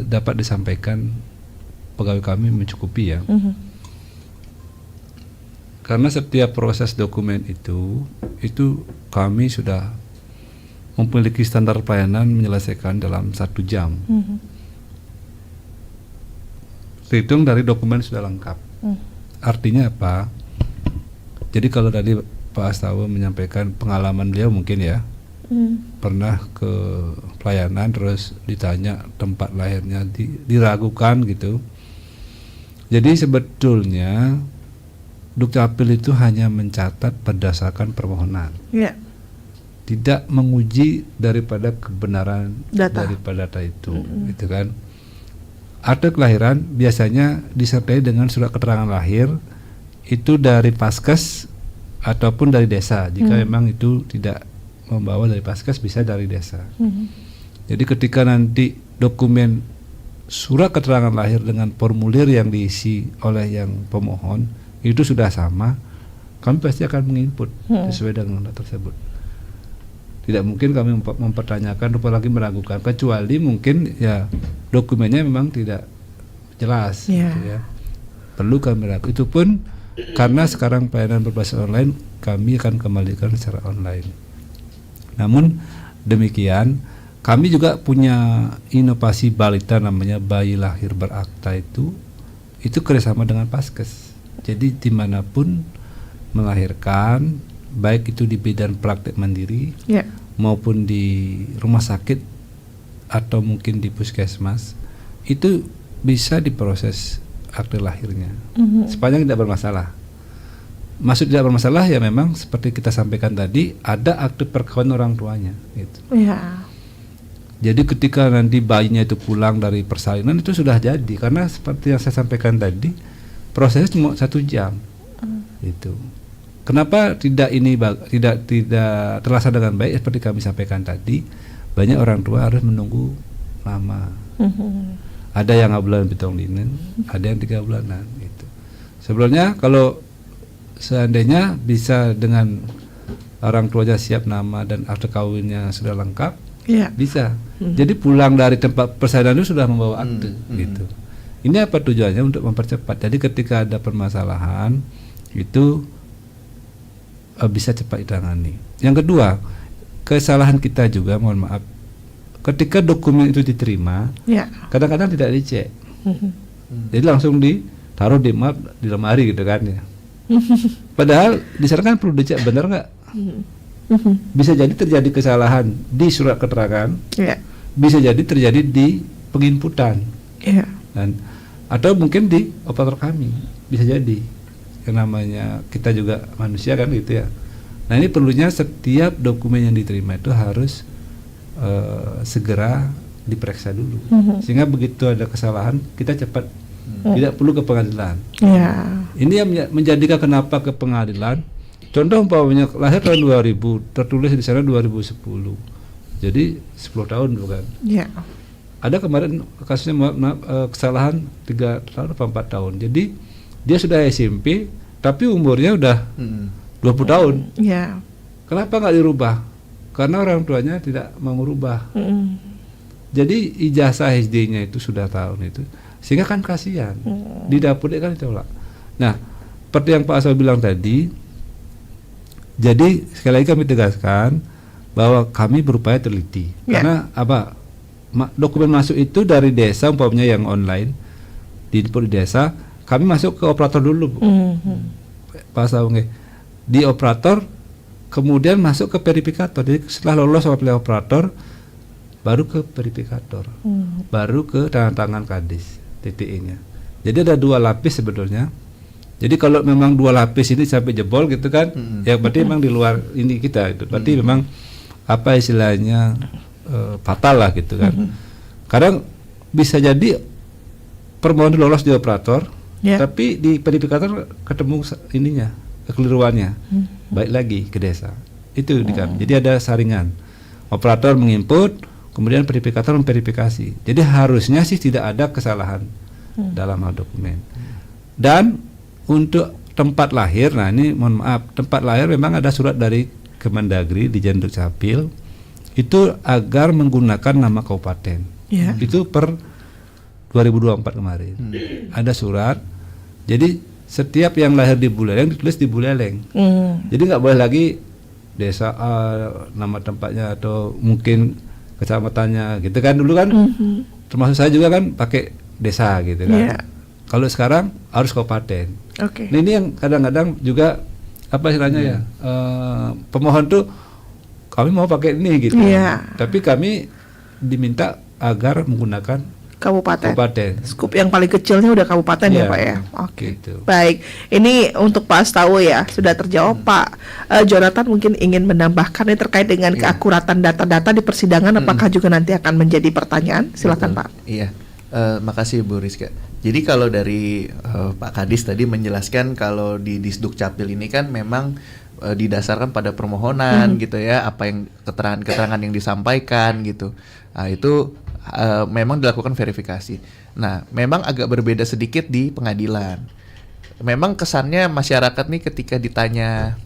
dapat disampaikan pegawai kami mencukupi ya. Karena setiap proses dokumen itu kami sudah memiliki standar pelayanan menyelesaikan dalam 1 jam. Terhitung dari dokumen sudah lengkap. Artinya apa? Jadi kalau tadi Pak Astawa menyampaikan pengalaman beliau mungkin ya, pernah ke pelayanan terus ditanya tempat lahirnya diragukan gitu. Jadi sebetulnya Dukcapil itu hanya mencatat berdasarkan permohonan, tidak menguji daripada kebenaran daripada data itu, gitu kan. Akte kelahiran biasanya disertai dengan surat keterangan lahir itu dari Paskes ataupun dari desa. Jika memang itu tidak membawa dari Paskes, bisa dari desa. Jadi ketika nanti dokumen surat keterangan lahir dengan formulir yang diisi oleh yang pemohon itu sudah sama, kami pasti akan menginput sesuai dengan data tersebut. Tidak mungkin kami mempertanyakan apalagi meragukan, kecuali mungkin ya dokumennya memang tidak jelas gitu ya. Perlu kami ragu. Itu pun karena sekarang pelayanan berbasis online, kami akan kembalikan secara online. Namun demikian, kami juga punya inovasi balita namanya bayi lahir berakta itu kerjasama dengan Paskes. Jadi dimanapun melahirkan, baik itu di bidan praktek mandiri maupun di rumah sakit atau mungkin di puskesmas, itu bisa diproses akte lahirnya sepanjang tidak bermasalah. Maksud tidak bermasalah ya memang seperti kita sampaikan tadi, ada akte perkawinan orang tuanya gitu. Jadi ketika nanti bayinya itu pulang dari persalinan itu sudah jadi, karena seperti yang saya sampaikan tadi prosesnya cuma 1 jam itu. Kenapa tidak terlaksana dengan baik seperti kami sampaikan tadi? Banyak orang tua harus menunggu lama. Ada yang 2 bulan bitong linen, ada yang 3 bulanan gitu. Sebenarnya kalau seandainya bisa dengan orang tuanya siap nama dan akte kawinnya sudah lengkap, bisa. Jadi pulang dari tempat persalinan itu sudah membawa akte gitu. Ini apa tujuannya? Untuk mempercepat. Jadi ketika ada permasalahan itu bisa cepat ditangani. Yang kedua, kesalahan kita juga, mohon maaf, ketika dokumen itu diterima, kadang-kadang tidak dicek. Jadi langsung ditaruh di lemari gitu kan ya. Padahal di sana kan perlu dicek benar nggak. Bisa jadi terjadi kesalahan di surat keterangan, bisa jadi terjadi di penginputan, dan atau mungkin di operator kami, bisa jadi. Yang namanya kita juga manusia kan gitu ya. Nah ini perlunya setiap dokumen yang diterima itu harus segera diperiksa dulu, sehingga begitu ada kesalahan kita cepat, tidak perlu ke pengadilan. Ini yang menjadikan kenapa ke pengadilan. Contoh umpamanya lahir tahun 2000, tertulis di sana 2010, jadi 10 tahun bukan? Ada kemarin kasusnya kesalahan 3 tahun atau 4 tahun, jadi dia sudah SMP tapi umurnya udah 20 tahun. Kenapa nggak dirubah? Karena orang tuanya tidak mau merubah. Jadi ijazah SD-nya itu sudah tahun itu, sehingga kan kasihan. Di dapur kan ditolak. Nah, seperti yang Pak Asal bilang tadi, jadi sekali lagi kami tegaskan bahwa kami berupaya teliti. Karena apa? Dokumen masuk itu dari desa, umpamanya yang online di desa, kami masuk ke operator dulu, Pak Asal. Di operator, kemudian masuk ke verifikator. Jadi setelah lolos oleh operator, baru ke verifikator, baru ke tangan Kadis TTE-nya. Jadi ada 2 lapis sebetulnya. Jadi kalau memang 2 lapis ini sampai jebol gitu kan, ya berarti memang di luar ini kita itu. Berarti memang apa istilahnya fatal lah gitu kan. Kadang bisa jadi permohonan lolos di operator, tapi di verifikator ketemu ininya, kekeliruannya. Baik lagi ke desa. Itu di kami. Jadi ada saringan. Operator menginput, kemudian verifikator memverifikasi. Jadi harusnya sih tidak ada kesalahan dalam hal dokumen. Dan untuk tempat lahir, nah ini mohon maaf, tempat lahir memang ada surat dari Kemendagri di Jenduk Capil itu agar menggunakan nama kabupaten. Itu per 2024 kemarin. Ada surat. Jadi setiap yang lahir di Buleleng ditulis di Buleleng. Jadi nggak boleh lagi desa A, nama tempatnya atau mungkin kecamatannya gitu kan, dulu kan termasuk saya juga kan pakai desa gitu kan. Kalau sekarang harus kabupaten. Nah, ini yang kadang-kadang juga apa istilahnya pemohon tuh kami mau pakai ini gitu. Tapi kami diminta agar menggunakan kabupaten. Skup yang paling kecilnya udah kabupaten ya Pak ya. Gitu. Baik, ini untuk Pak Astawa ya sudah terjawab Pak. Jonathan mungkin ingin menambahkan terkait dengan keakuratan data-data di persidangan, apakah juga nanti akan menjadi pertanyaan? Silakan Pak. Makasih Bu Rizka. Jadi kalau dari Pak Kadis tadi menjelaskan kalau di Disduk Capil ini kan memang didasarkan pada permohonan gitu ya, apa yang keterangan-keterangan yang disampaikan gitu. Nah, itu memang dilakukan verifikasi. Nah, memang agak berbeda sedikit di pengadilan. Memang kesannya masyarakat nih ketika ditanya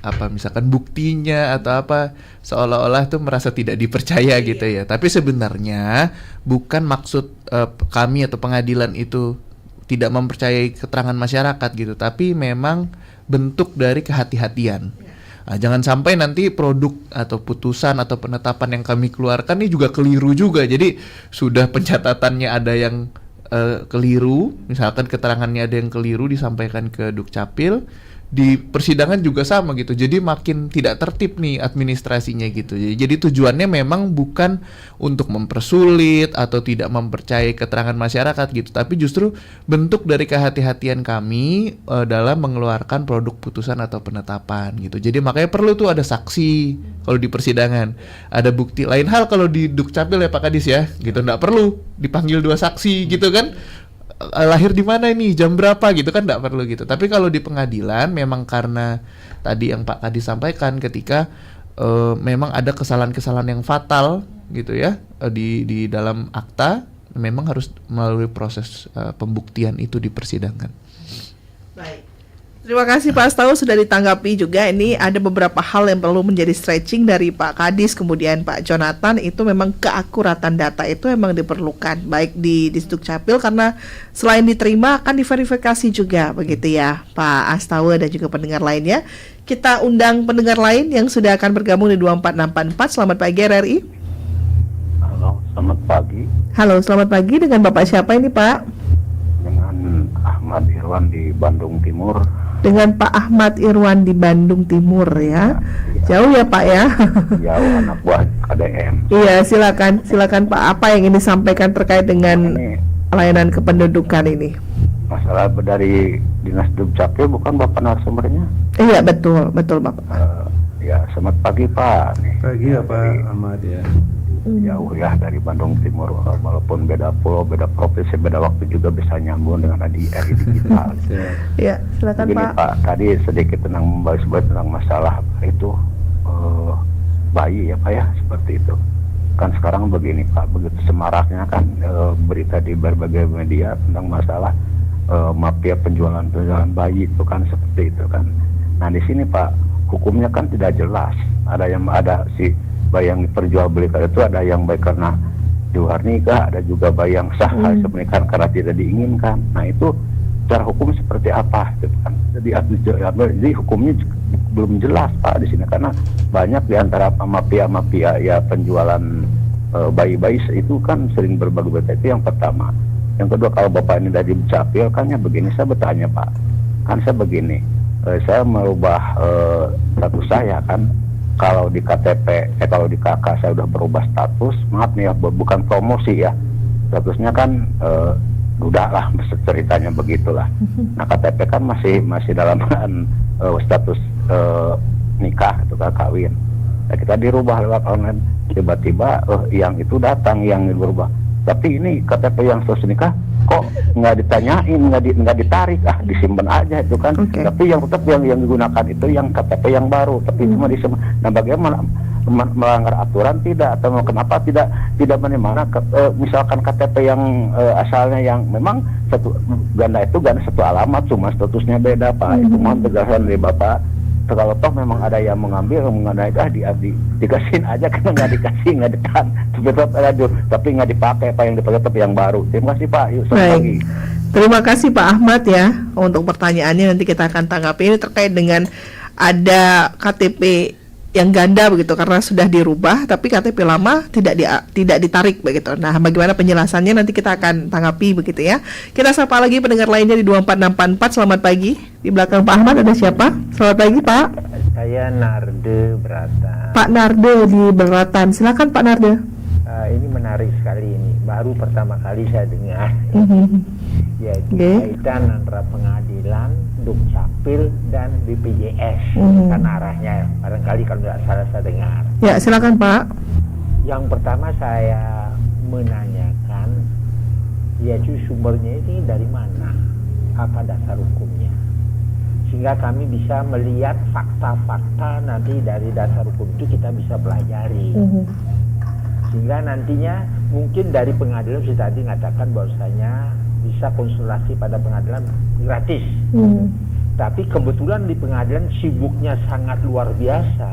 apa misalkan buktinya atau apa, seolah-olah tuh merasa tidak dipercaya gitu ya. Tapi sebenarnya bukan maksud kami atau pengadilan itu tidak mempercayai keterangan masyarakat gitu, tapi memang bentuk dari kehati-hatian. Nah, jangan sampai nanti produk atau putusan atau penetapan yang kami keluarkan ini juga keliru juga. Jadi sudah pencatatannya ada yang keliru, misalkan keterangannya ada yang keliru disampaikan ke Dukcapil, di persidangan juga sama gitu. Jadi makin tidak tertib nih administrasinya gitu. Jadi tujuannya memang bukan untuk mempersulit atau tidak mempercayai keterangan masyarakat gitu, tapi justru bentuk dari kehati-hatian kami dalam mengeluarkan produk putusan atau penetapan gitu. Jadi makanya perlu tuh ada saksi kalau di persidangan, ada bukti. Lain hal kalau di Dukcapil ya Pak Kadis ya, gitu nggak perlu dipanggil 2 saksi gitu kan. Lahir di mana ini, jam berapa gitu kan, nggak perlu gitu. Tapi kalau di pengadilan memang karena tadi yang Pak Kadis sampaikan ketika memang ada kesalahan-kesalahan yang fatal gitu ya di dalam akta, memang harus melalui proses pembuktian itu di persidangan. Baik. Terima kasih Pak Astawa sudah ditanggapi juga. Ini ada beberapa hal yang perlu menjadi stretching dari Pak Kadis kemudian Pak Jonathan. Itu memang keakuratan data itu memang diperlukan baik di Disduk Capil, karena selain diterima akan diverifikasi juga begitu ya Pak Astawa dan juga pendengar lainnya. Kita undang pendengar lain yang sudah akan bergabung di 24684. Selamat pagi RRI. Halo, selamat pagi. Halo, selamat pagi. Dengan Bapak siapa ini Pak? Dengan Ahmad Irwan di Bandung Timur. Dengan Pak Ahmad Irwan di Bandung Timur ya. Jauh ya Pak ya. Jauh, anak buah KDM. Iya, silakan Pak. Apa yang ingin disampaikan terkait dengan layanan kependudukan ini? Masalah dari Dinas Dukcapil bukan Bapak narasumbernya? Iya, betul Bapak. Ya, selamat pagi Pak. Pagi ya Pak Ahmad ya. jauh ya dari Bandung Timur, walaupun beda pulau, beda provinsi, beda waktu juga bisa nyambung dengan RRI digital. Ya, silakan Begini, Pak. Pak, tadi sedikit membahas tentang masalah itu bayi ya Pak ya, seperti itu. Kan sekarang begini Pak, begitu semaraknya kan berita di berbagai media tentang masalah mafia penjualan bayi itu kan, seperti itu kan. Nah di sini Pak, hukumnya kan tidak jelas. Ada si bayi yang diperjualbelikan itu, ada yang baik karena di luar nikah, ada juga bayi yang sah pernikahan karena tidak diinginkan. Nah itu secara hukum seperti apa gitu kan. Jadi hukumnya belum jelas Pak di sini, karena banyak di antara mafia ya penjualan bayi-bayi itu kan sering berbagi berita. Itu yang pertama. Yang kedua, kalau Bapak ini dari Dukcapil kan ya begini, saya bertanya Pak, kan saya begini, saya merubah status saya kan, kalau di KTP, kalau di KK saya udah berubah status, maaf nih ya, bukan promosi ya, statusnya kan udah lah ceritanya begitulah. Nah KTP kan masih dalam status nikah itu kan, kawin. Nah, kita dirubah lewat online, tiba-tiba yang itu datang yang berubah. Tapi ini KTP yang status nikah kok nggak ditanyain, nggak ditarik, disimpan aja itu kan. Tapi yang tetap yang digunakan itu yang KTP yang baru, tapi cuma disimpan. Nah bagaimana melanggar aturan tidak, atau kenapa tidak bagaimana misalkan KTP yang asalnya yang memang ganda satu alamat, cuma statusnya beda Pak. Itu mohon tegasan dari Bapak. Kalau toh memang ada yang mengambil dikasihin aja, karena nggak dikasih, nggak ditahan, tapi nggak dipakai Pak, yang dipakai tapi yang baru. Terima kasih Pak. Yuk lagi. Terima kasih Pak Ahmad ya untuk pertanyaannya, nanti kita akan tanggapi. Ini terkait dengan ada KTP yang ganda begitu karena sudah dirubah, tapi KTP lama tidak ditarik begitu. Nah, bagaimana penjelasannya nanti kita akan tanggapi begitu ya. Kita sapa lagi pendengar lainnya di 24644. Selamat pagi. Di belakang Pak Ahmad ada siapa? Selamat pagi Pak. Saya Narde Beratan. Pak Narde di Beratan. Silakan Pak Narde. Ini menarik sekali ini. Baru pertama kali saya dengar. Yaitu kaitan antara pengadilan, Dukcapil dan BPJS. Kan arahnya barangkali kalau tidak salah saya dengar. Ya, silakan Pak. Yang pertama saya menanyakan, yaitu sumbernya ini dari mana? Apa dasar hukumnya? Sehingga kami bisa melihat fakta-fakta nanti dari dasar hukum itu kita bisa pelajari. Sehingga nantinya mungkin dari pengadilan sudah tadi mengatakan bahwasanya bisa konsultasi pada pengadilan gratis. Tapi kebetulan di pengadilan sibuknya sangat luar biasa,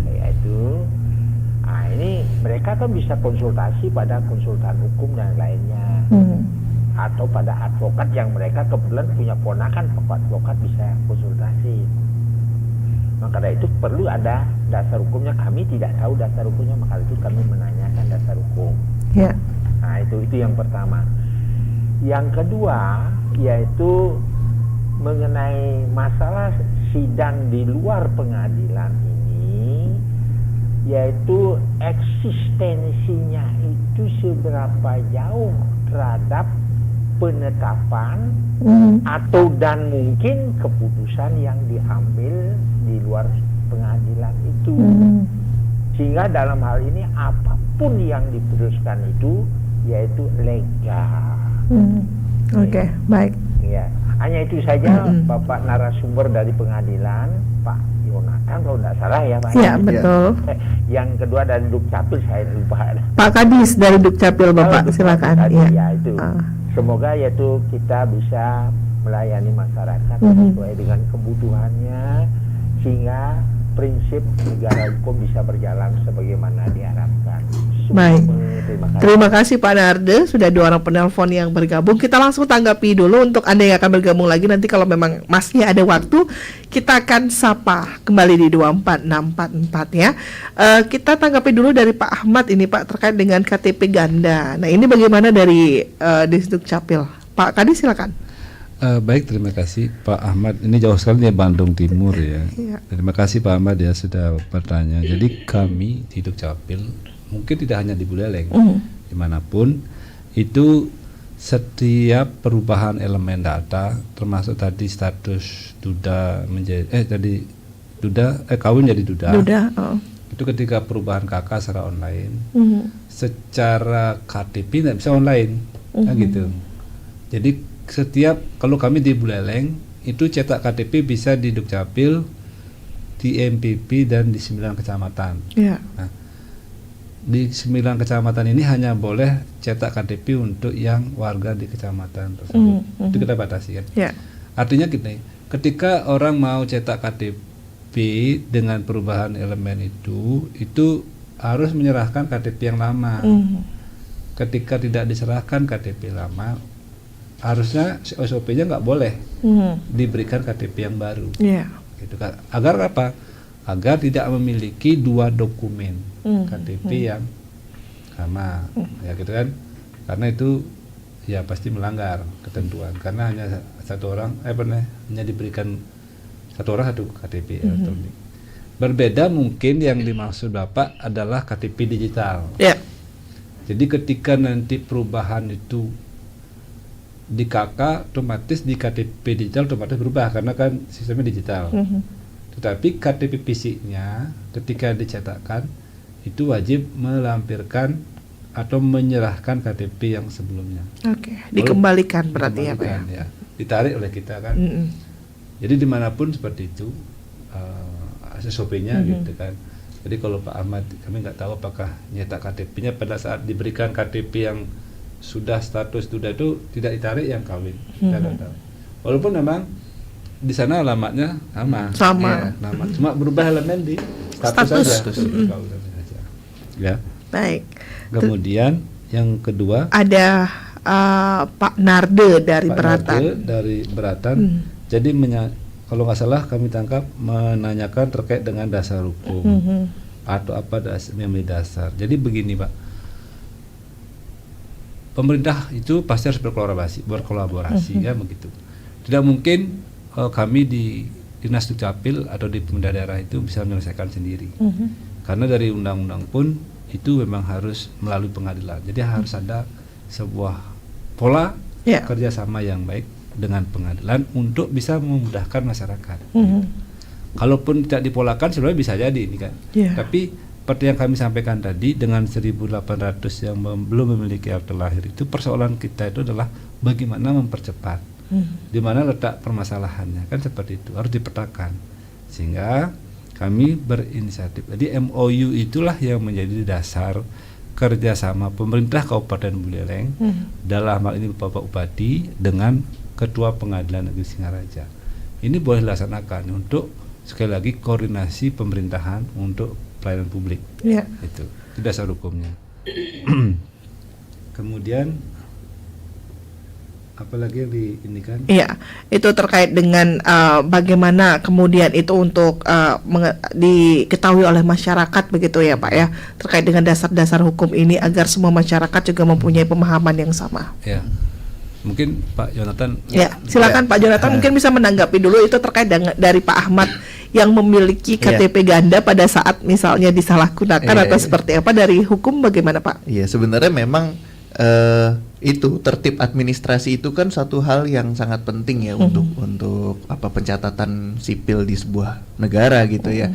yaitu ini mereka kan bisa konsultasi pada konsultan hukum dan lainnya, atau pada advokat yang mereka kebetulan punya ponakan advokat bisa konsultasi. Maka dari itu perlu ada dasar hukumnya. Kami tidak tahu dasar hukumnya, maka itu kami menanyakan dasar hukum. Nah itu yang pertama. Yang kedua yaitu mengenai masalah sidang di luar pengadilan ini, yaitu eksistensinya itu seberapa jauh terhadap penetapan atau dan mungkin keputusan yang diambil di luar pengadilan itu. Sehingga dalam hal ini apapun yang diputuskan itu yaitu legal. Oke, baik. Ya, hanya itu saja Bapak narasumber dari pengadilan, Pak Yonatan kalau tidak salah ya Pak. Ya, betul. Yang kedua dari Dukcapil saya lupa. Pak Kadis dari Dukcapil Bapak, silakan. Ya itu. Semoga yaitu kita bisa melayani masyarakat sesuai dengan kebutuhannya, sehingga prinsip negara hukum bisa berjalan sebagaimana diharapkan. Baik. Terima kasih Pak Narde, sudah 2 orang penelpon yang bergabung. Kita langsung tanggapi dulu untuk Anda yang akan bergabung lagi. Nanti kalau memang masih ada waktu, kita akan sapa kembali di 24644 ya. Kita tanggapi dulu dari Pak Ahmad ini Pak, terkait dengan KTP ganda. Nah ini bagaimana dari Dukcapil? Pak Kadis silakan. Baik, terima kasih Pak Ahmad. Ini jauh sekali ya Bandung Timur ya. Terima kasih Pak Ahmad ya sudah bertanya. Jadi kami di Dukcapil mungkin tidak hanya di Buleleng, dimanapun itu setiap perubahan elemen data, termasuk tadi status duda menjadi kawin jadi duda. itu ketika perubahan KK secara online, secara KTP nggak bisa online, kan gitu. Jadi setiap kalau kami di Buleleng itu cetak KTP bisa di Dukcapil, di MPP dan di 9 kecamatan. Ya. Nah, di 9 kecamatan ini hanya boleh cetak KTP untuk yang warga di kecamatan tersebut. Itu kita batasi kan. Ya. Artinya gini, ketika orang mau cetak KTP dengan perubahan elemen itu harus menyerahkan KTP yang lama. Ketika tidak diserahkan KTP lama, harusnya SOP-nya nggak boleh diberikan KTP yang baru. Yeah. Gitu kan. Agar apa? Agar tidak memiliki 2 dokumen KTP yang sama, ya gitu kan? Karena itu ya pasti melanggar ketentuan. Karena hanya satu orang, hanya diberikan satu orang satu KTP elektronik. Berbeda mungkin yang dimaksud Bapak adalah KTP digital. Yeah. Jadi ketika nanti perubahan itu di KK, otomatis di KTP digital otomatis berubah karena kan sistemnya digital. Tetapi KTP fisiknya ketika dicetakkan itu wajib melampirkan atau menyerahkan KTP yang sebelumnya. Oke, dikembalikan berarti ya Pak ya? Ya. Ditarik oleh kita kan. Jadi dimanapun seperti itu SOP-nya gitu kan. Jadi kalau Pak Ahmad, kami nggak tahu apakah nyetak KTP-nya pada saat diberikan KTP yang sudah status sudah itu tidak ditarik yang kawin. Kita nggak tahu. Walaupun memang di sana alamatnya sama. Ya, nama. Cuma berubah elemen di status saja. Ya. Baik. Kemudian yang kedua ada Pak Narde dari Beratan. Narde dari Beratan. Jadi kalau nggak salah kami tangkap menanyakan terkait dengan dasar hukum atau apa yang menjadi dasar. Jadi begini Pak, pemerintah itu pasti harus berkolaborasi ya begitu. Tidak mungkin kami di Dinas Dukcapil atau di pemerintah daerah itu bisa menyelesaikan sendiri. Karena dari undang-undang pun itu memang harus melalui pengadilan. Jadi harus ada sebuah pola kerjasama yang baik dengan pengadilan untuk bisa memudahkan masyarakat. Kalaupun tidak dipolakan sebenarnya bisa jadi ini kan. Tapi seperti yang kami sampaikan tadi, dengan 1.800 yang belum memiliki akte lahir itu, persoalan kita itu adalah bagaimana mempercepat. Di mana letak permasalahannya kan seperti itu, harus dipetakan. Sehingga kami berinisiatif. Jadi MOU itulah yang menjadi dasar kerjasama pemerintah Kabupaten Buleleng dalam hal ini Bapak Bupati dengan Ketua Pengadilan Negeri Singaraja. Ini boleh dilaksanakan untuk sekali lagi koordinasi pemerintahan untuk pelayanan publik. Itu dasar hukumnya. Kemudian apalagi yang ini kan? Iya, itu terkait dengan bagaimana kemudian itu untuk diketahui oleh masyarakat begitu ya Pak ya, terkait dengan dasar-dasar hukum ini agar semua masyarakat juga mempunyai pemahaman yang sama. Ya. Mungkin Pak Jonathan. Ya, silakan Pak Jonathan mungkin bisa menanggapi dulu itu terkait dari Pak Ahmad yang memiliki KTP ganda pada saat misalnya disalahgunakan atau seperti apa, dari hukum bagaimana Pak? Iya, sebenarnya memang itu tertib administrasi itu kan satu hal yang sangat penting ya untuk pencatatan sipil di sebuah negara gitu ya.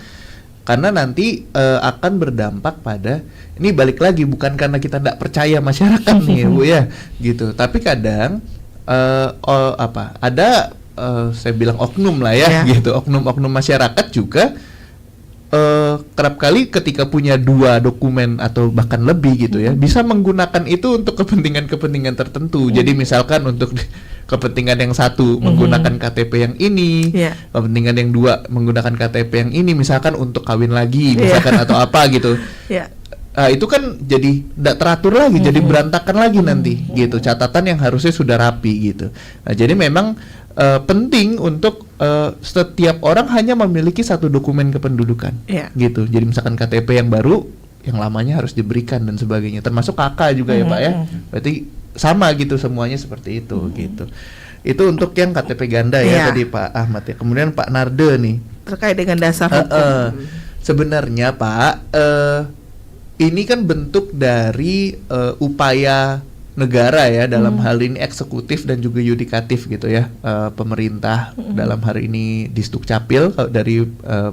Karena nanti akan berdampak pada, ini balik lagi bukan karena kita tidak percaya masyarakat nih Bu ya gitu, tapi kadang ada saya bilang oknum lah ya gitu, oknum masyarakat juga kerap kali ketika punya 2 dokumen atau bahkan lebih gitu ya, bisa menggunakan itu untuk kepentingan tertentu. Jadi misalkan untuk kepentingan yang satu menggunakan KTP yang ini, kepentingan yang 2 menggunakan KTP yang ini, misalkan untuk kawin lagi, misalkan atau apa gitu. Itu kan jadi tidak teratur lagi, jadi berantakan lagi nanti gitu. Catatan yang harusnya sudah rapi gitu. Nah, jadi memang penting untuk setiap orang hanya memiliki 1 dokumen kependudukan, gitu. Jadi misalkan KTP yang baru, yang lamanya harus diberikan dan sebagainya. Termasuk KK juga ya Pak ya. Berarti sama gitu semuanya seperti itu gitu. Itu untuk yang KTP ganda ya tadi Pak Ahmad ya. Kemudian Pak Narde nih terkait dengan dasar hukum. Sebenarnya Pak, ini kan bentuk dari upaya negara ya, dalam hal ini eksekutif dan juga yudikatif gitu ya, pemerintah dalam hari ini Disdukcapil dari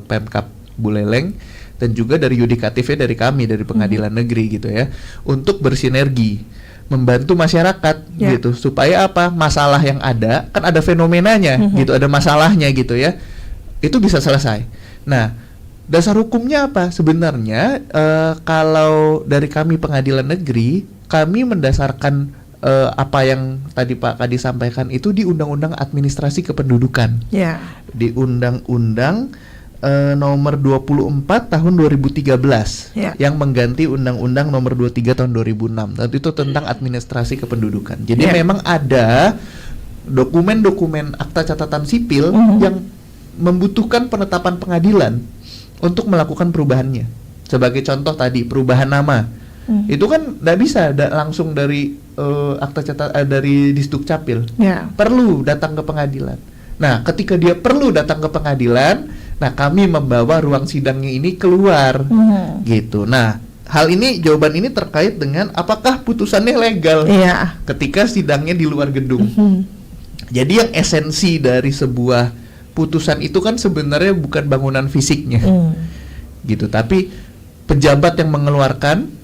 Pemkab Buleleng dan juga dari yudikatifnya dari kami, dari pengadilan negeri gitu ya, untuk bersinergi membantu masyarakat gitu, supaya apa, masalah yang ada kan ada fenomenanya gitu, ada masalahnya gitu ya, itu bisa selesai. Nah, dasar hukumnya apa sebenarnya? Kalau dari kami pengadilan negeri, kami mendasarkan apa yang tadi Pak Kadi sampaikan itu di Undang-Undang Administrasi Kependudukan, di Undang-Undang nomor 24 tahun 2013 yang mengganti Undang-Undang nomor 23 tahun 2006. Dan itu tentang administrasi kependudukan. Jadi memang ada dokumen-dokumen akta catatan sipil yang membutuhkan penetapan pengadilan untuk melakukan perubahannya. Sebagai contoh tadi perubahan nama. Itu kan tidak bisa langsung dari akta catatan dari Disdukcapil. Perlu datang ke pengadilan. Nah, ketika dia perlu datang ke pengadilan, nah kami membawa ruang sidangnya ini keluar, gitu. Nah, hal ini, jawaban ini terkait dengan apakah putusannya legal ketika sidangnya di luar gedung. Jadi yang esensi dari sebuah putusan itu kan sebenarnya bukan bangunan fisiknya, gitu. Tapi pejabat yang mengeluarkan,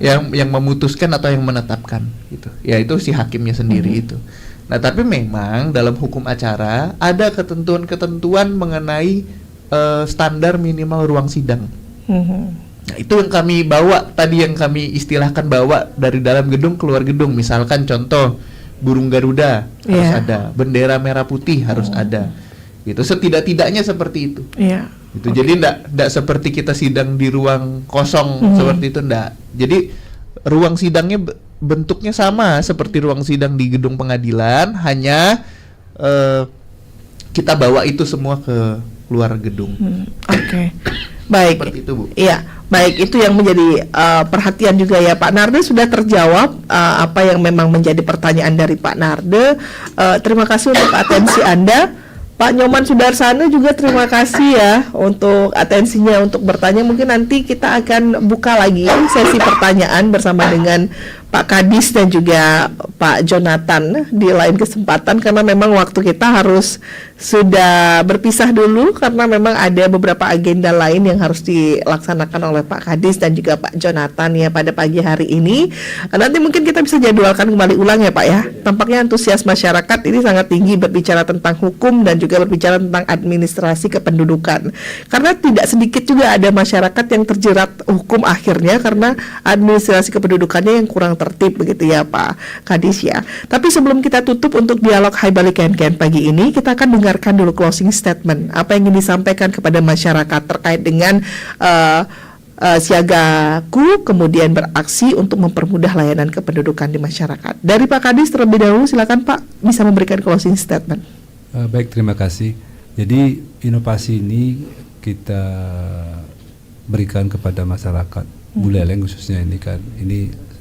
yang memutuskan atau yang menetapkan, gitu. Ya itu si hakimnya sendiri itu. Nah, tapi memang dalam hukum acara ada ketentuan-ketentuan mengenai standar minimal ruang sidang. Nah, itu yang kami bawa tadi, yang kami istilahkan bawa dari dalam gedung keluar gedung. Misalkan contoh burung Garuda harus ada, bendera merah putih harus ada. Gitu. Setidak-tidaknya seperti itu. Gitu. Jadi enggak seperti kita sidang di ruang kosong seperti itu, enggak. Jadi ruang sidangnya bentuknya sama seperti ruang sidang di gedung pengadilan, hanya kita bawa itu semua ke luar gedung. Baik. Seperti itu, Bu. Iya, baik, itu yang menjadi perhatian juga ya Pak Narde. Sudah terjawab apa yang memang menjadi pertanyaan dari Pak Narde. Terima kasih untuk atensi Anda. Pak Nyoman Sudarsana juga terima kasih ya untuk atensinya untuk bertanya. Mungkin nanti kita akan buka lagi sesi pertanyaan bersama dengan Pak Kadis dan juga Pak Jonathan di lain kesempatan, karena memang waktu kita harus sudah berpisah dulu karena memang ada beberapa agenda lain yang harus dilaksanakan oleh Pak Kadis dan juga Pak Jonathan ya pada pagi hari ini. Nanti mungkin kita bisa jadwalkan kembali ulang ya Pak ya. Tampaknya antusias masyarakat ini sangat tinggi berbicara tentang hukum dan juga berbicara tentang administrasi kependudukan. Karena tidak sedikit juga ada masyarakat yang terjerat hukum akhirnya karena administrasi kependudukannya yang kurang tertib begitu ya Pak Kadis ya. Tapi sebelum kita tutup untuk dialog Hai Balik Ken pagi ini, kita akan dengarkan dulu closing statement. Apa yang ingin disampaikan kepada masyarakat terkait dengan siagaku kemudian beraksi untuk mempermudah layanan kependudukan di masyarakat. Dari Pak Kadis terlebih dahulu, silakan Pak bisa memberikan closing statement. Baik, terima kasih. Jadi inovasi ini kita berikan kepada masyarakat Buleleng khususnya ini kan. Ini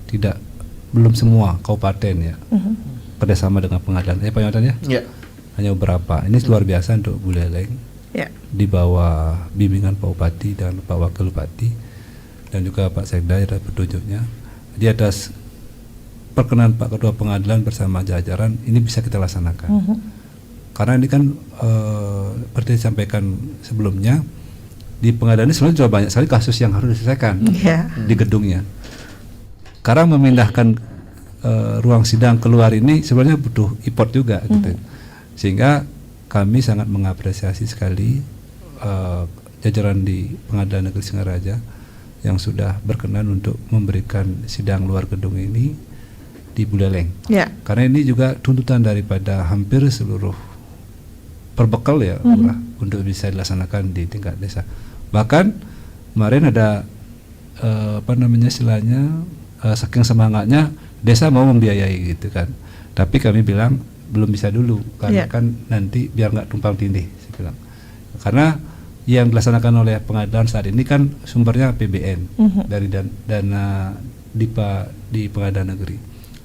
tidak belum semua kabupaten ya kerjasama dengan pengadilan Pak Jonathan ya, hanya beberapa. Ini luar biasa untuk Buleleng di bawah bimbingan Pak Bupati dan Pak Wakil Bupati dan juga Pak Sekda ada petunjuknya. Di atas perkenan Pak Ketua Pengadilan bersama jajaran ini bisa kita laksanakan. Karena ini kan seperti disampaikan sebelumnya, di pengadilan ini sebenarnya sudah banyak sekali kasus yang harus diselesaikan di gedungnya. Karena memindahkan ruang sidang keluar ini sebenarnya butuh effort juga gitu. Sehingga kami sangat mengapresiasi sekali jajaran di Pengadilan Negeri Singaraja yang sudah berkenan untuk memberikan sidang luar gedung ini di Buleleng. Karena ini juga tuntutan daripada hampir seluruh perbekal ya Lurah untuk bisa dilaksanakan di tingkat desa. Bahkan kemarin ada saking semangatnya desa mau membiayai gitu kan. Tapi kami bilang belum bisa dulu karena kan nanti biar nggak tumpang tindih saya bilang. Karena yang dilaksanakan oleh pengadilan saat ini kan sumbernya APBN dari dana DIPA di Pengadilan Negeri.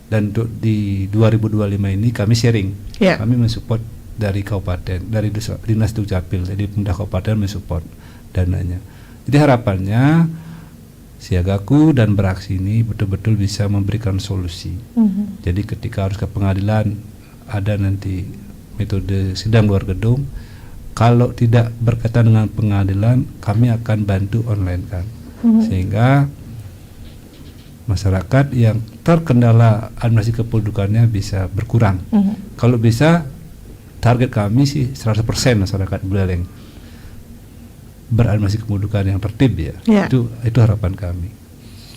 Dan untuk di 2025 ini kami sharing. Kami mensupport dari kabupaten, dari Dinas Dukcapil, jadi pemerintah kabupaten mensupport dananya. Jadi harapannya siagaku dan beraksi ini betul-betul bisa memberikan solusi. Jadi ketika harus ke pengadilan ada nanti metode sidang luar gedung, kalau tidak berkaitan dengan pengadilan, kami akan bantu online kan, sehingga masyarakat yang terkendala administrasi kependudukannya bisa berkurang. Kalau bisa, target kami sih 100% masyarakat Buleleng beradministrasi kependudukan yang tertib ya. Itu harapan kami.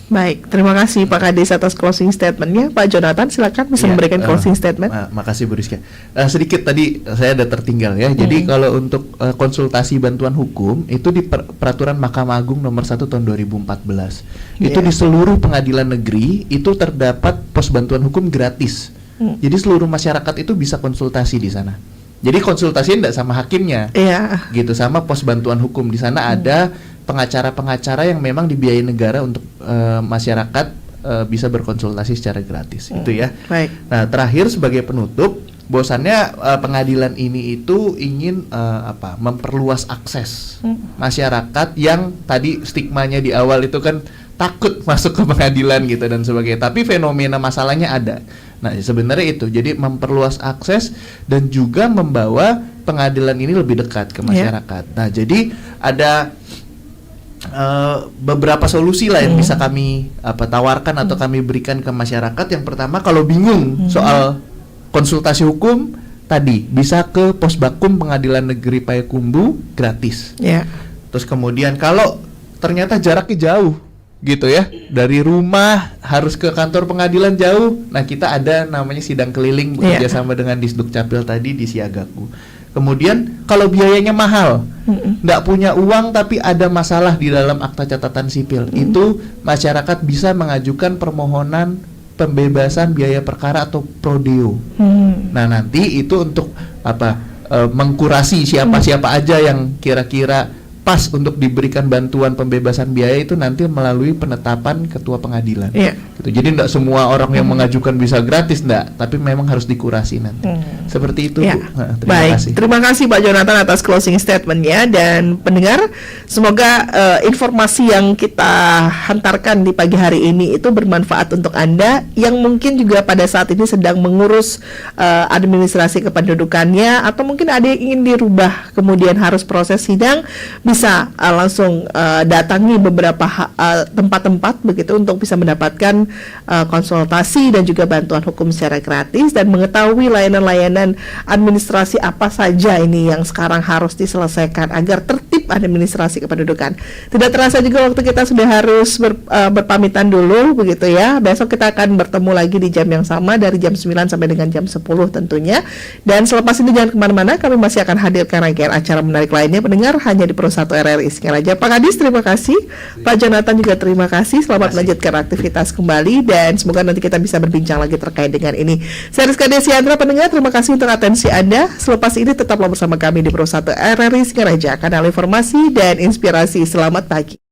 Baik, terima kasih Pak Kades atas closing statementnya. Pak Jonathan, silakan bisa memberikan closing statement. Makasih Bu Rizka. Sedikit tadi saya ada tertinggal ya. Jadi kalau untuk konsultasi bantuan hukum itu di peraturan Mahkamah Agung nomor 1 tahun 2014. Itu di seluruh pengadilan negeri itu terdapat pos bantuan hukum gratis. Jadi seluruh masyarakat itu bisa konsultasi di sana. Jadi konsultasinya tidak sama hakimnya, gitu, sama pos bantuan hukum. Di sana ada pengacara-pengacara yang memang dibiayai negara untuk masyarakat bisa berkonsultasi secara gratis, itu ya. Baik. Nah, terakhir sebagai penutup, bahwasannya pengadilan ini itu ingin memperluas akses masyarakat yang tadi stigmanya di awal itu kan takut masuk ke pengadilan gitu dan sebagainya. Tapi fenomena masalahnya ada. Nah, sebenarnya itu. Jadi memperluas akses dan juga membawa pengadilan ini lebih dekat ke masyarakat. Nah, jadi ada beberapa solusi lah yang bisa kami tawarkan atau kami berikan ke masyarakat. Yang pertama, kalau bingung soal konsultasi hukum tadi bisa ke Posbakum Pengadilan Negeri Payakumbuh gratis. Terus kemudian kalau ternyata jaraknya jauh gitu ya, dari rumah harus ke kantor pengadilan jauh, nah kita ada namanya sidang keliling bekerja sama dengan Disduk Capil tadi di Siagaku. Kemudian kalau biayanya mahal, nggak punya uang tapi ada masalah di dalam akta catatan sipil, itu masyarakat bisa mengajukan permohonan pembebasan biaya perkara atau prodeo. Nah, nanti itu untuk mengkurasi siapa-siapa aja yang kira-kira pas untuk diberikan bantuan pembebasan biaya itu nanti melalui penetapan ketua pengadilan. Gitu. Jadi tidak semua orang yang mengajukan bisa gratis, enggak, tapi memang harus dikurasi nanti. Seperti itu, Bu. Terima kasih. Terima kasih Pak Jonathan atas closing statementnya, dan pendengar, semoga informasi yang kita hantarkan di pagi hari ini itu bermanfaat untuk Anda yang mungkin juga pada saat ini sedang mengurus administrasi kependudukannya, atau mungkin ada yang ingin dirubah kemudian harus proses sidang, bisa langsung datangi beberapa tempat-tempat begitu untuk bisa mendapatkan konsultasi dan juga bantuan hukum secara gratis dan mengetahui layanan-layanan administrasi apa saja ini yang sekarang harus diselesaikan agar tertib administrasi kependudukan. Tidak terasa juga waktu kita sudah harus berpamitan dulu begitu ya. Besok kita akan bertemu lagi di jam yang sama dari jam 9 sampai dengan jam 10 tentunya. Dan selepas ini jangan kemana-mana, kami masih akan hadirkan rangkaian acara menarik lainnya pendengar hanya di Pro 1 RRI Singaraja. Pak Kadis, terima kasih. Pak Jonathan juga terima kasih. Selamat melanjutkan aktivitas kembali dan semoga nanti kita bisa berbincang lagi terkait dengan ini. Saya Rizka Desiandra, pendengar, terima kasih untuk atensi Anda. Selepas ini tetaplah bersama kami di Pro 1 RRI Singaraja, kanal informasi dan inspirasi. Selamat pagi.